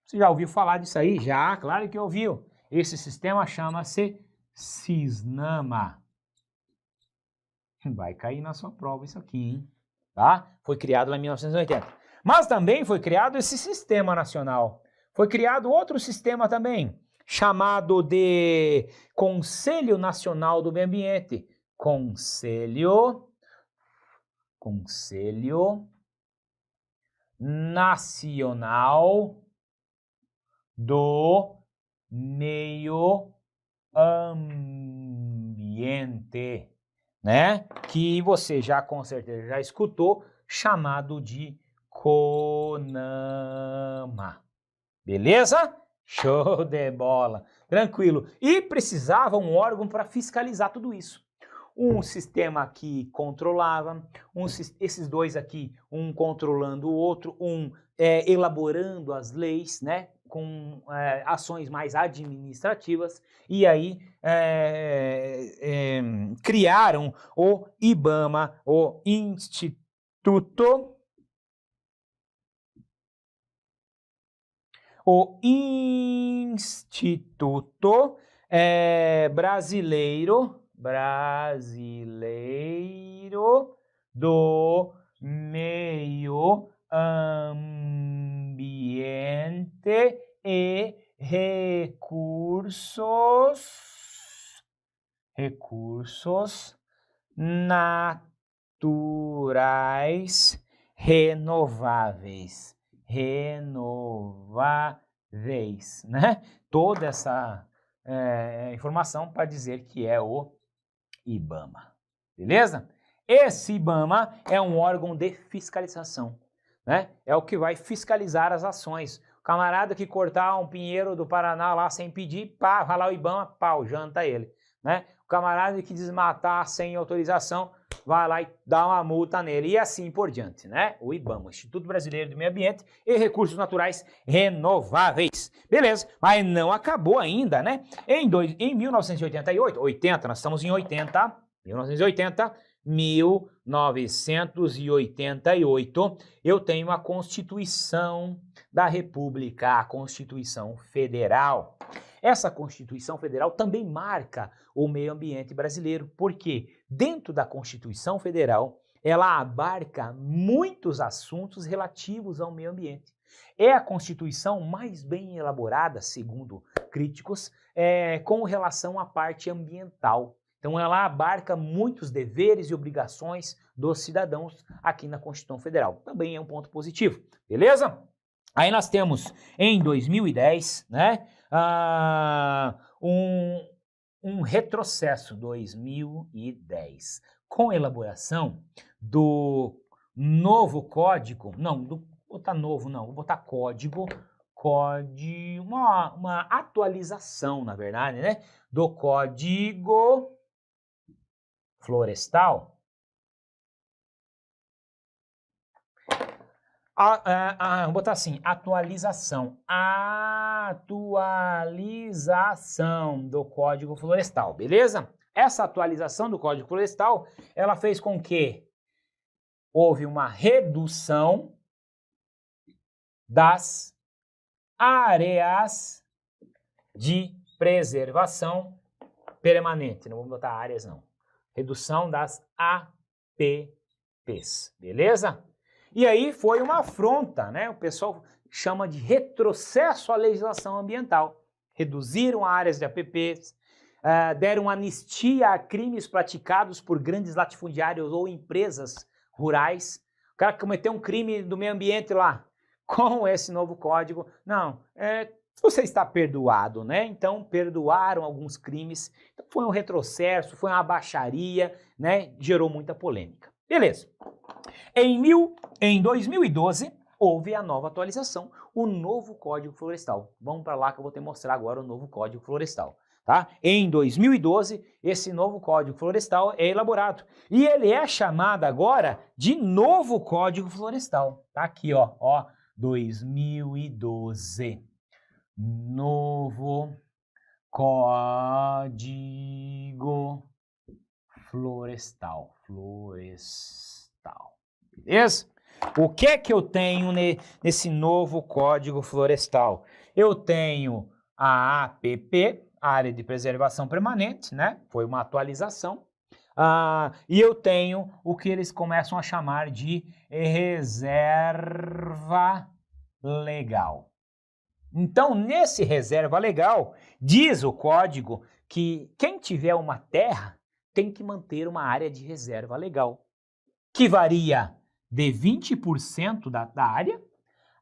Você já ouviu falar disso aí? Já, claro que ouviu. Esse sistema chama-se CISNAMA. Vai cair na sua prova isso aqui, hein? Tá? Foi criado lá em 1980. Mas também foi criado esse sistema nacional. Foi criado outro sistema também, chamado de Conselho Nacional do Meio Ambiente. Conselho Nacional do Meio Ambiente, né? Que você já com certeza já escutou, chamado de CONAMA. Beleza? Show de bola. Tranquilo. E precisava um órgão para fiscalizar tudo isso. Um sistema que controlava, esses dois aqui, um controlando o outro, elaborando as leis, né? Com ações mais administrativas, e aí criaram o IBAMA, o Instituto Brasileiro do Meio Ambiente e recursos naturais renováveis, né? Toda essa informação para dizer que é o IBAMA, beleza? Esse IBAMA é um órgão de fiscalização, né? É o que vai fiscalizar as ações. O camarada que cortar um pinheiro do Paraná lá sem pedir, pá, vai lá o IBAMA, pau, janta ele, né? O camarada que desmatar sem autorização, vai lá e dá uma multa nele, e assim por diante, né? O IBAMA, Instituto Brasileiro do Meio Ambiente e Recursos Naturais Renováveis. Beleza, mas não acabou ainda, né? Em 1988, nós estamos em 80, 1988, eu tenho a Constituição da República, a Constituição Federal. Essa Constituição Federal também marca o meio ambiente brasileiro, porque dentro da Constituição Federal, ela abarca muitos assuntos relativos ao meio ambiente. É a Constituição mais bem elaborada, segundo críticos, com relação à parte ambiental. Então ela abarca muitos deveres e obrigações dos cidadãos aqui na Constituição Federal. Também é um ponto positivo, beleza? Aí nós temos, em 2010, né, um retrocesso 2010 com elaboração do novo código, não, vou botar novo não, vou botar código, uma atualização, na verdade, né, do Código Florestal. Vou botar assim, atualização do Código Florestal, beleza? Essa atualização do Código Florestal, ela fez com que houve uma redução das áreas de preservação permanente, não vou botar áreas não, redução das APPs, beleza? E aí foi uma afronta, né? O pessoal chama de retrocesso à legislação ambiental. Reduziram áreas de APPs, deram anistia a crimes praticados por grandes latifundiários ou empresas rurais. O cara que cometeu um crime do meio ambiente lá, com esse novo código, não, você está perdoado, né? Então perdoaram alguns crimes. Então foi um retrocesso, foi uma baixaria, né? Gerou muita polêmica. Beleza. Em 2012, houve a nova atualização, o novo Código Florestal. Vamos para lá que eu vou te mostrar agora o novo Código Florestal. Tá? Em 2012, esse novo Código Florestal é elaborado. E ele é chamado agora de novo Código Florestal. Tá aqui, ó, 2012. Novo Código Florestal. Beleza? O que é que eu tenho nesse novo Código Florestal? Eu tenho a APP, Área de Preservação Permanente, né? Foi uma atualização. E eu tenho o que eles começam a chamar de reserva legal. Então, nesse reserva legal, diz o código que quem tiver uma terra tem que manter uma área de reserva legal, que varia de 20% da área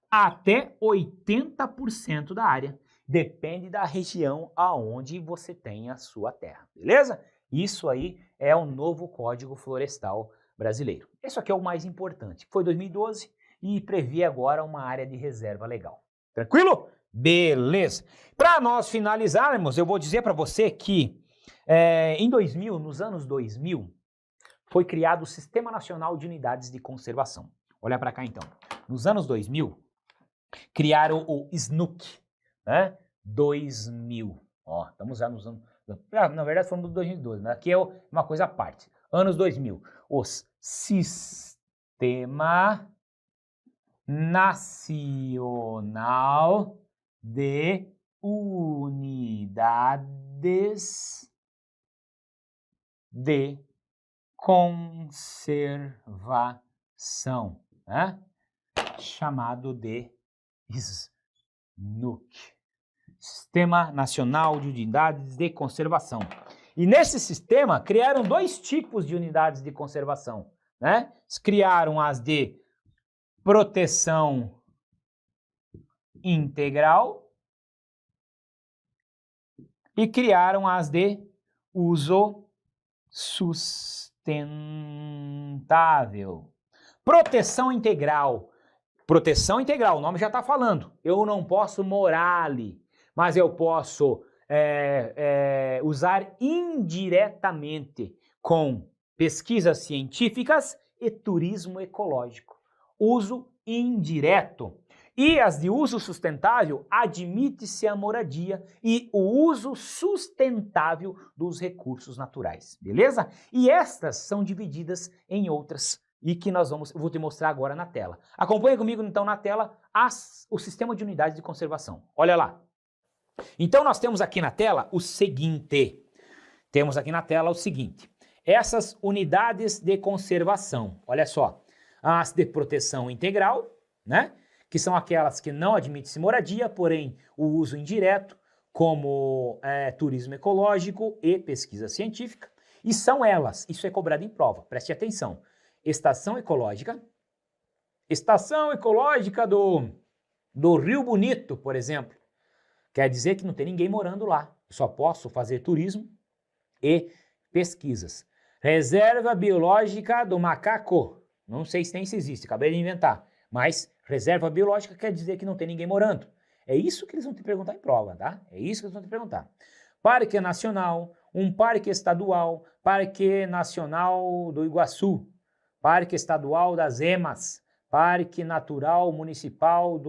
até 80% da área. Depende da região aonde você tem a sua terra, beleza? Isso aí é o novo Código Florestal brasileiro. Isso aqui é o mais importante. Foi 2012 e prevê agora uma área de reserva legal. Tranquilo? Beleza. Para nós finalizarmos, eu vou dizer para você que nos anos 2000, foi criado o Sistema Nacional de Unidades de Conservação. Olha para cá então. Nos anos 2000, criaram o SNUC, né? 2000. Ó, estamos já nos anos... na verdade, falamos do 2012, mas aqui é uma coisa à parte. Anos 2000. Os Sistema Nacional de Unidades de Conservação, né? Chamado de SNUC, Sistema Nacional de Unidades de Conservação. E nesse sistema criaram dois tipos de unidades de conservação, né? Criaram as de proteção integral e criaram as de uso sustentável. Proteção integral. Proteção integral, o nome já está falando. Eu não posso morar ali, mas eu posso usar indiretamente com pesquisas científicas e turismo ecológico. Uso indireto. E as de uso sustentável, admite-se a moradia e o uso sustentável dos recursos naturais, beleza? E estas são divididas em outras e que eu vou te mostrar agora na tela. Acompanha comigo então na tela o sistema de unidades de conservação. Olha lá. Então nós temos aqui na tela o seguinte. Essas unidades de conservação, olha só. As de proteção integral, né? Que são aquelas que não admite-se moradia, porém o uso indireto, como turismo ecológico e pesquisa científica. E são elas, isso é cobrado em prova, preste atenção. Estação ecológica do Rio Bonito, por exemplo. quer dizer que não tem ninguém morando lá. Eu só posso fazer turismo e pesquisas. Reserva biológica do macaco. Não sei se nem se existe, acabei de inventar. Mas reserva biológica quer dizer que não tem ninguém morando. É isso que eles vão te perguntar em prova, tá? É isso que eles vão te perguntar. Parque nacional, um parque estadual, Parque Nacional do Iguaçu, Parque Estadual das Emas, Parque Natural Municipal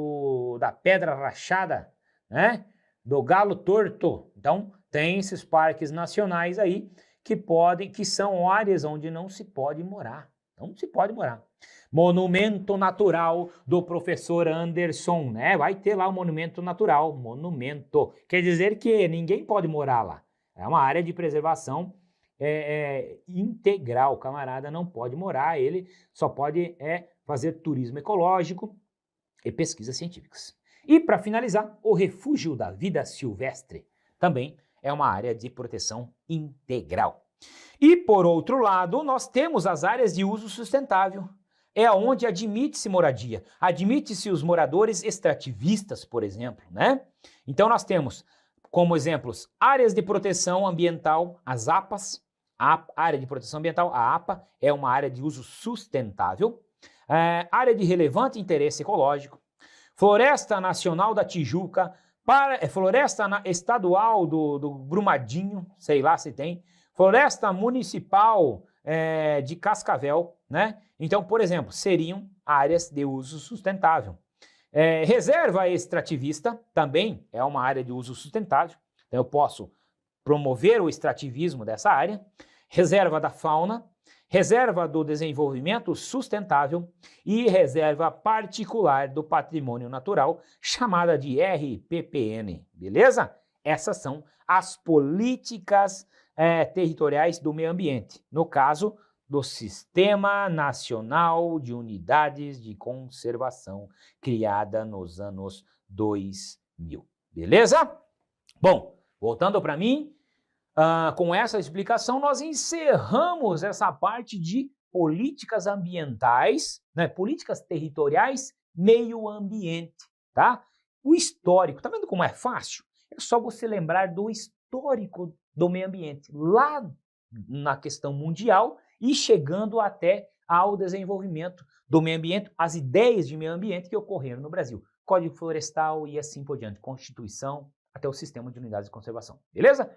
da Pedra Rachada, né? Do Galo Torto. Então, tem esses parques nacionais aí que são áreas onde não se pode morar. Não se pode morar. Monumento natural do professor Anderson, né? Vai ter lá o monumento natural, monumento. Quer dizer que ninguém pode morar lá. É uma área de preservação integral. O camarada não pode morar, ele só pode fazer turismo ecológico e pesquisas científicas. E para finalizar, o Refúgio da Vida Silvestre também é uma área de proteção integral. E por outro lado, nós temos as áreas de uso sustentável. É onde admite-se moradia, admite-se os moradores extrativistas, por exemplo, né? Então nós temos como exemplos áreas de proteção ambiental, as APAs, a área de proteção ambiental, a APA, é uma área de uso sustentável, área de relevante interesse ecológico, Floresta Nacional da Tijuca, Floresta Estadual do Brumadinho, sei lá se tem, Floresta Municipal de Cascavel, né? Então, por exemplo, seriam áreas de uso sustentável. Reserva extrativista também é uma área de uso sustentável. Então, eu posso promover o extrativismo dessa área. Reserva da fauna, reserva do desenvolvimento sustentável e reserva particular do patrimônio natural, chamada de RPPN, beleza? Essas são as políticas territoriais do meio ambiente, no caso do Sistema Nacional de Unidades de Conservação, criada nos anos 2000, beleza? Bom, voltando para mim, com essa explicação nós encerramos essa parte de políticas ambientais, né, políticas territoriais, meio ambiente, tá? O histórico, tá vendo como é fácil? É só você lembrar do histórico do meio ambiente, lá na questão mundial e chegando até ao desenvolvimento do meio ambiente, as ideias de meio ambiente que ocorreram no Brasil. Código Florestal e assim por diante, Constituição, até o Sistema de Unidades de Conservação, beleza?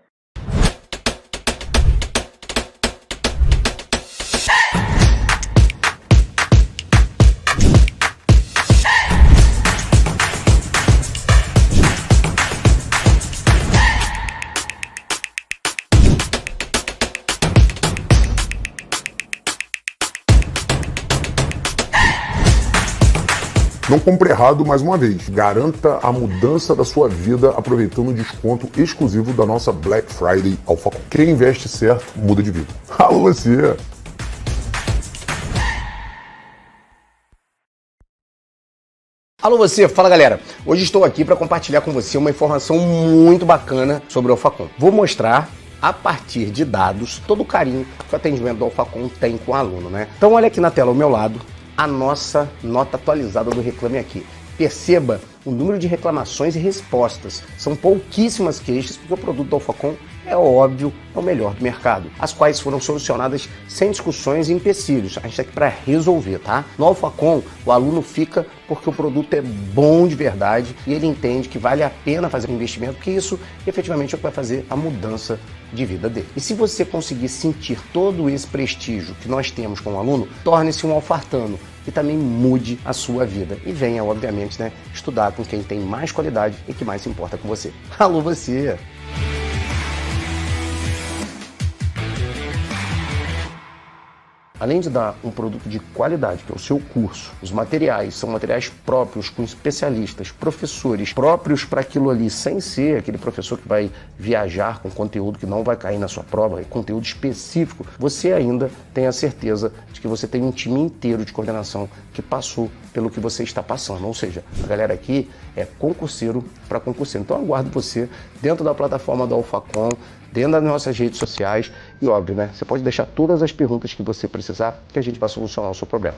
Não compre errado mais uma vez. Garanta a mudança da sua vida aproveitando o desconto exclusivo da nossa Black Friday Alphacom. Quem investe certo, muda de vida. Alô você! Alô você, fala galera! Hoje estou aqui para compartilhar com você uma informação muito bacana sobre o Alphacom. Vou mostrar a partir de dados todo o carinho que o atendimento do Alphacom tem com o aluno, né? Então olha aqui na tela ao meu lado a nossa nota atualizada do Reclame Aqui. Perceba o número de reclamações e respostas. São pouquíssimas queixas, porque o produto do Alphacom é óbvio, é o melhor do mercado, as quais foram solucionadas sem discussões e empecilhos. A gente está aqui para resolver, tá? No Alphacom, o aluno fica porque o produto é bom de verdade e ele entende que vale a pena fazer um investimento, porque isso efetivamente é o que vai fazer a mudança de vida dele. E se você conseguir sentir todo esse prestígio que nós temos com o aluno, torne-se um alfartano e também mude a sua vida. E venha, obviamente, né, estudar com quem tem mais qualidade e que mais se importa com você. Alô você! Além de dar um produto de qualidade, que é o seu curso, os materiais são materiais próprios, com especialistas, professores próprios para aquilo ali, sem ser aquele professor que vai viajar com conteúdo que não vai cair na sua prova, é conteúdo específico, você ainda tem a certeza de que você tem um time inteiro de coordenação que passou pelo que você está passando. Ou seja, a galera aqui é concurseiro para concurseiro. Então eu aguardo você dentro da plataforma do Alphacom, dentro das nossas redes sociais e, óbvio, né? Você pode deixar todas as perguntas que você precisar que a gente vai solucionar o seu problema.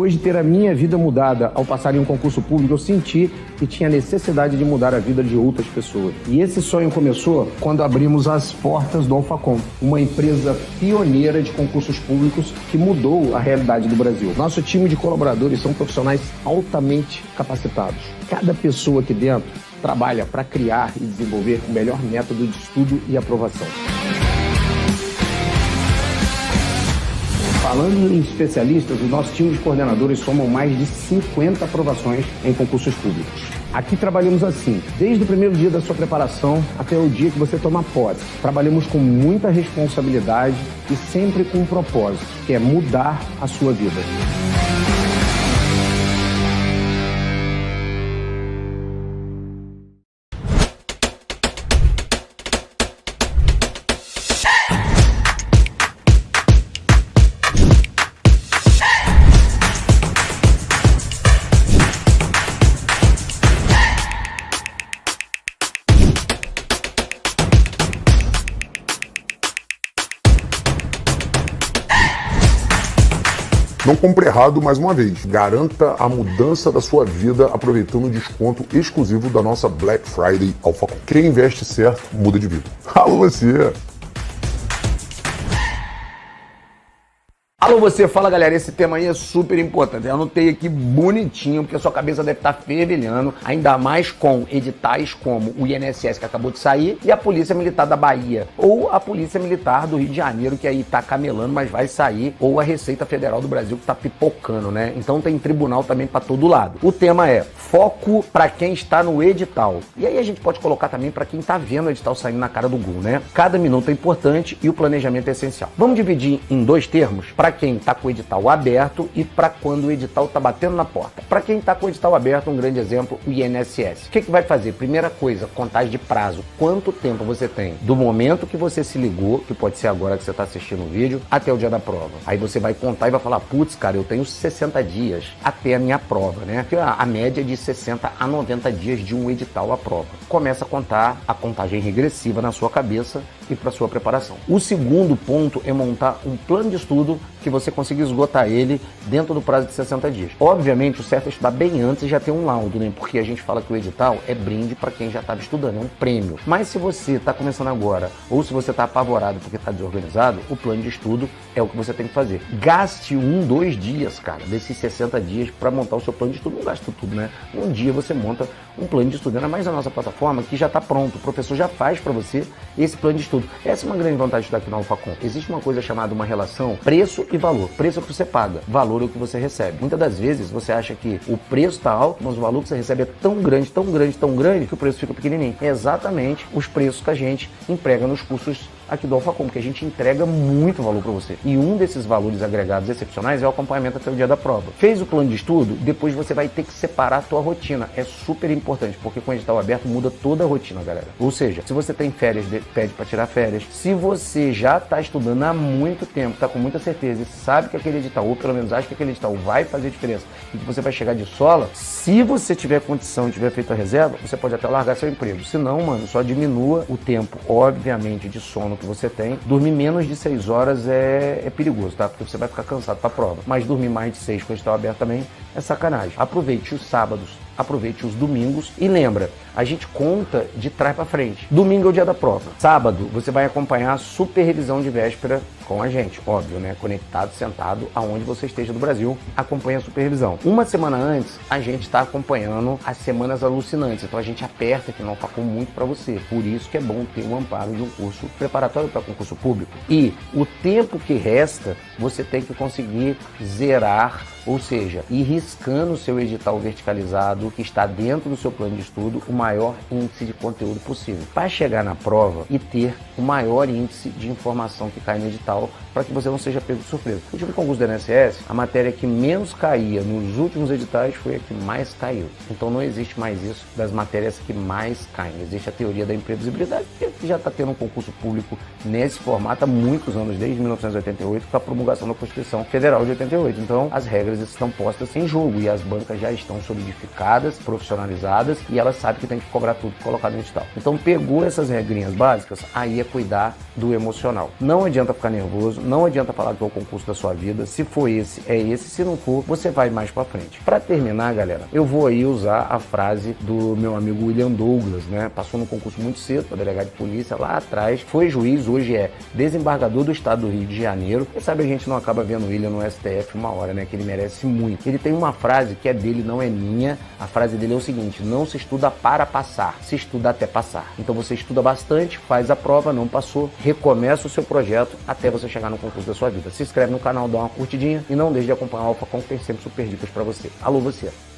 Depois de ter a minha vida mudada ao passar em um concurso público, eu senti que tinha necessidade de mudar a vida de outras pessoas. E esse sonho começou quando abrimos as portas do Alfacom, uma empresa pioneira de concursos públicos que mudou a realidade do Brasil. Nosso time de colaboradores são profissionais altamente capacitados. Cada pessoa aqui dentro trabalha para criar e desenvolver o melhor método de estudo e aprovação. Falando em especialistas, o nosso time de coordenadores somam mais de 50 aprovações em concursos públicos. Aqui trabalhamos assim, desde o primeiro dia da sua preparação até o dia que você toma posse. Trabalhamos com muita responsabilidade e sempre com um propósito, que é mudar a sua vida. Não compre errado mais uma vez. Garanta a mudança da sua vida aproveitando o desconto exclusivo da nossa Black Friday Alfacom. Quem investe certo, muda de vida. Alô você! Alô você, fala galera, esse tema aí é super importante. Eu anotei aqui bonitinho, porque a sua cabeça deve estar fervilhando, ainda mais com editais como o INSS que acabou de sair e a Polícia Militar da Bahia, ou a Polícia Militar do Rio de Janeiro, que aí tá camelando, mas vai sair, ou a Receita Federal do Brasil que tá pipocando, né? Então tem tribunal também para todo lado. O tema é foco para quem está no edital. E aí a gente pode colocar também para quem tá vendo o edital saindo na cara do Google, né? Cada minuto é importante e o planejamento é essencial. Vamos dividir em dois termos, para quem está com o edital aberto e para quando o edital está batendo na porta. Para quem está com o edital aberto, um grande exemplo, o INSS. O que vai fazer? Primeira coisa, contagem de prazo. Quanto tempo você tem do momento que você se ligou, que pode ser agora que você está assistindo o vídeo, até o dia da prova. Aí você vai contar e vai falar, putz, cara, eu tenho 60 dias até a minha prova, né? Porque a média é de 60 a 90 dias de um edital à prova. Começa a contar a contagem regressiva na sua cabeça e para sua preparação. O segundo ponto é montar um plano de estudo que você consiga esgotar ele dentro do prazo de 60 dias. Obviamente, o certo é estudar bem antes e já ter um laudo, né? Porque a gente fala que o edital é brinde para quem já estava estudando, é um prêmio. Mas se você está começando agora, ou se você está apavorado porque está desorganizado, o plano de estudo é o que você tem que fazer. Gaste 2 dias, cara, desses 60 dias para montar o seu plano de estudo. Não gaste tudo, né? Um dia você monta um plano de estudo. Ainda mais na nossa plataforma que já está pronto. O professor já faz para você esse plano de estudo. Essa é uma grande vantagem de estar aqui no Alfacom. Existe uma coisa chamada uma relação preço e valor. Preço é o que você paga, valor é o que você recebe. Muitas das vezes você acha que o preço está alto, mas o valor que você recebe é tão grande, tão grande, tão grande que o preço fica pequenininho. É exatamente os preços que a gente emprega nos cursos aqui do Alfacom, que a gente entrega muito valor para você. E um desses valores agregados excepcionais é o acompanhamento até o dia da prova. Fez o plano de estudo, depois você vai ter que separar a tua rotina. É super importante, porque com o edital aberto muda toda a rotina, galera. Ou seja, se você tem férias, pede para tirar férias. Se você já está estudando há muito tempo, está com muita certeza e sabe que aquele edital, ou pelo menos acha que aquele edital vai fazer diferença e que você vai chegar de sola, se você tiver condição e tiver feito a reserva, você pode até largar seu emprego. Se não, mano, só diminua o tempo, obviamente, de sono que você tem. Dormir menos de 6 horas é perigoso, tá? Porque você vai ficar cansado para a prova. Mas dormir mais de 6 com o edital aberto também é sacanagem. Aproveite os sábados, aproveite os domingos e lembra, a gente conta de trás para frente. Domingo é o dia da prova. Sábado, você vai acompanhar a super revisão de véspera com a gente, óbvio, né? Conectado, sentado, aonde você esteja do Brasil, acompanha a super revisão. Uma semana antes, a gente está acompanhando as semanas alucinantes, então a gente aperta que não facou muito para você. Por isso que é bom ter o amparo de um curso preparatório para concurso público. E o tempo que resta, você tem que conseguir zerar, ou seja, ir riscando o seu edital verticalizado que está dentro do seu plano de estudo o maior índice de conteúdo possível, para chegar na prova e ter o maior índice de informação que cai no edital, para que você não seja pego de surpresa. No último concurso do INSS, a matéria que menos caía nos últimos editais foi a que mais caiu. Então não existe mais isso das matérias que mais caem. Existe a teoria da imprevisibilidade, que já está tendo um concurso público nesse formato há muitos anos, desde 1988, com a promulgação da Constituição Federal de 88. Então as regras estão postas em jogo e as bancas já estão solidificadas, qualificadas, profissionalizadas, e elas sabem que tem que cobrar tudo colocado no edital. Então pegou essas regrinhas básicas, aí é cuidar do emocional. Não adianta ficar nervoso, não adianta falar que é o concurso da sua vida. Se for esse, é esse. Se não for, você vai mais pra frente. Pra terminar, galera, eu vou aí usar a frase do meu amigo William Douglas, né? Passou no concurso muito cedo, para delegado de polícia lá atrás, foi juiz, hoje é desembargador do estado do Rio de Janeiro. Quem sabe a gente não acaba vendo o William no STF uma hora, né? Que ele merece muito. Ele tem uma frase que é dele, não é minha. A frase dele é o seguinte: não se estuda para passar, se estuda até passar. Então você estuda bastante, faz a prova, não passou, recomeça o seu projeto até você chegar no concurso da sua vida. Se inscreve no canal, dá uma curtidinha e não deixe de acompanhar o AlphaCon, que tem sempre super dicas para você. Alô, você!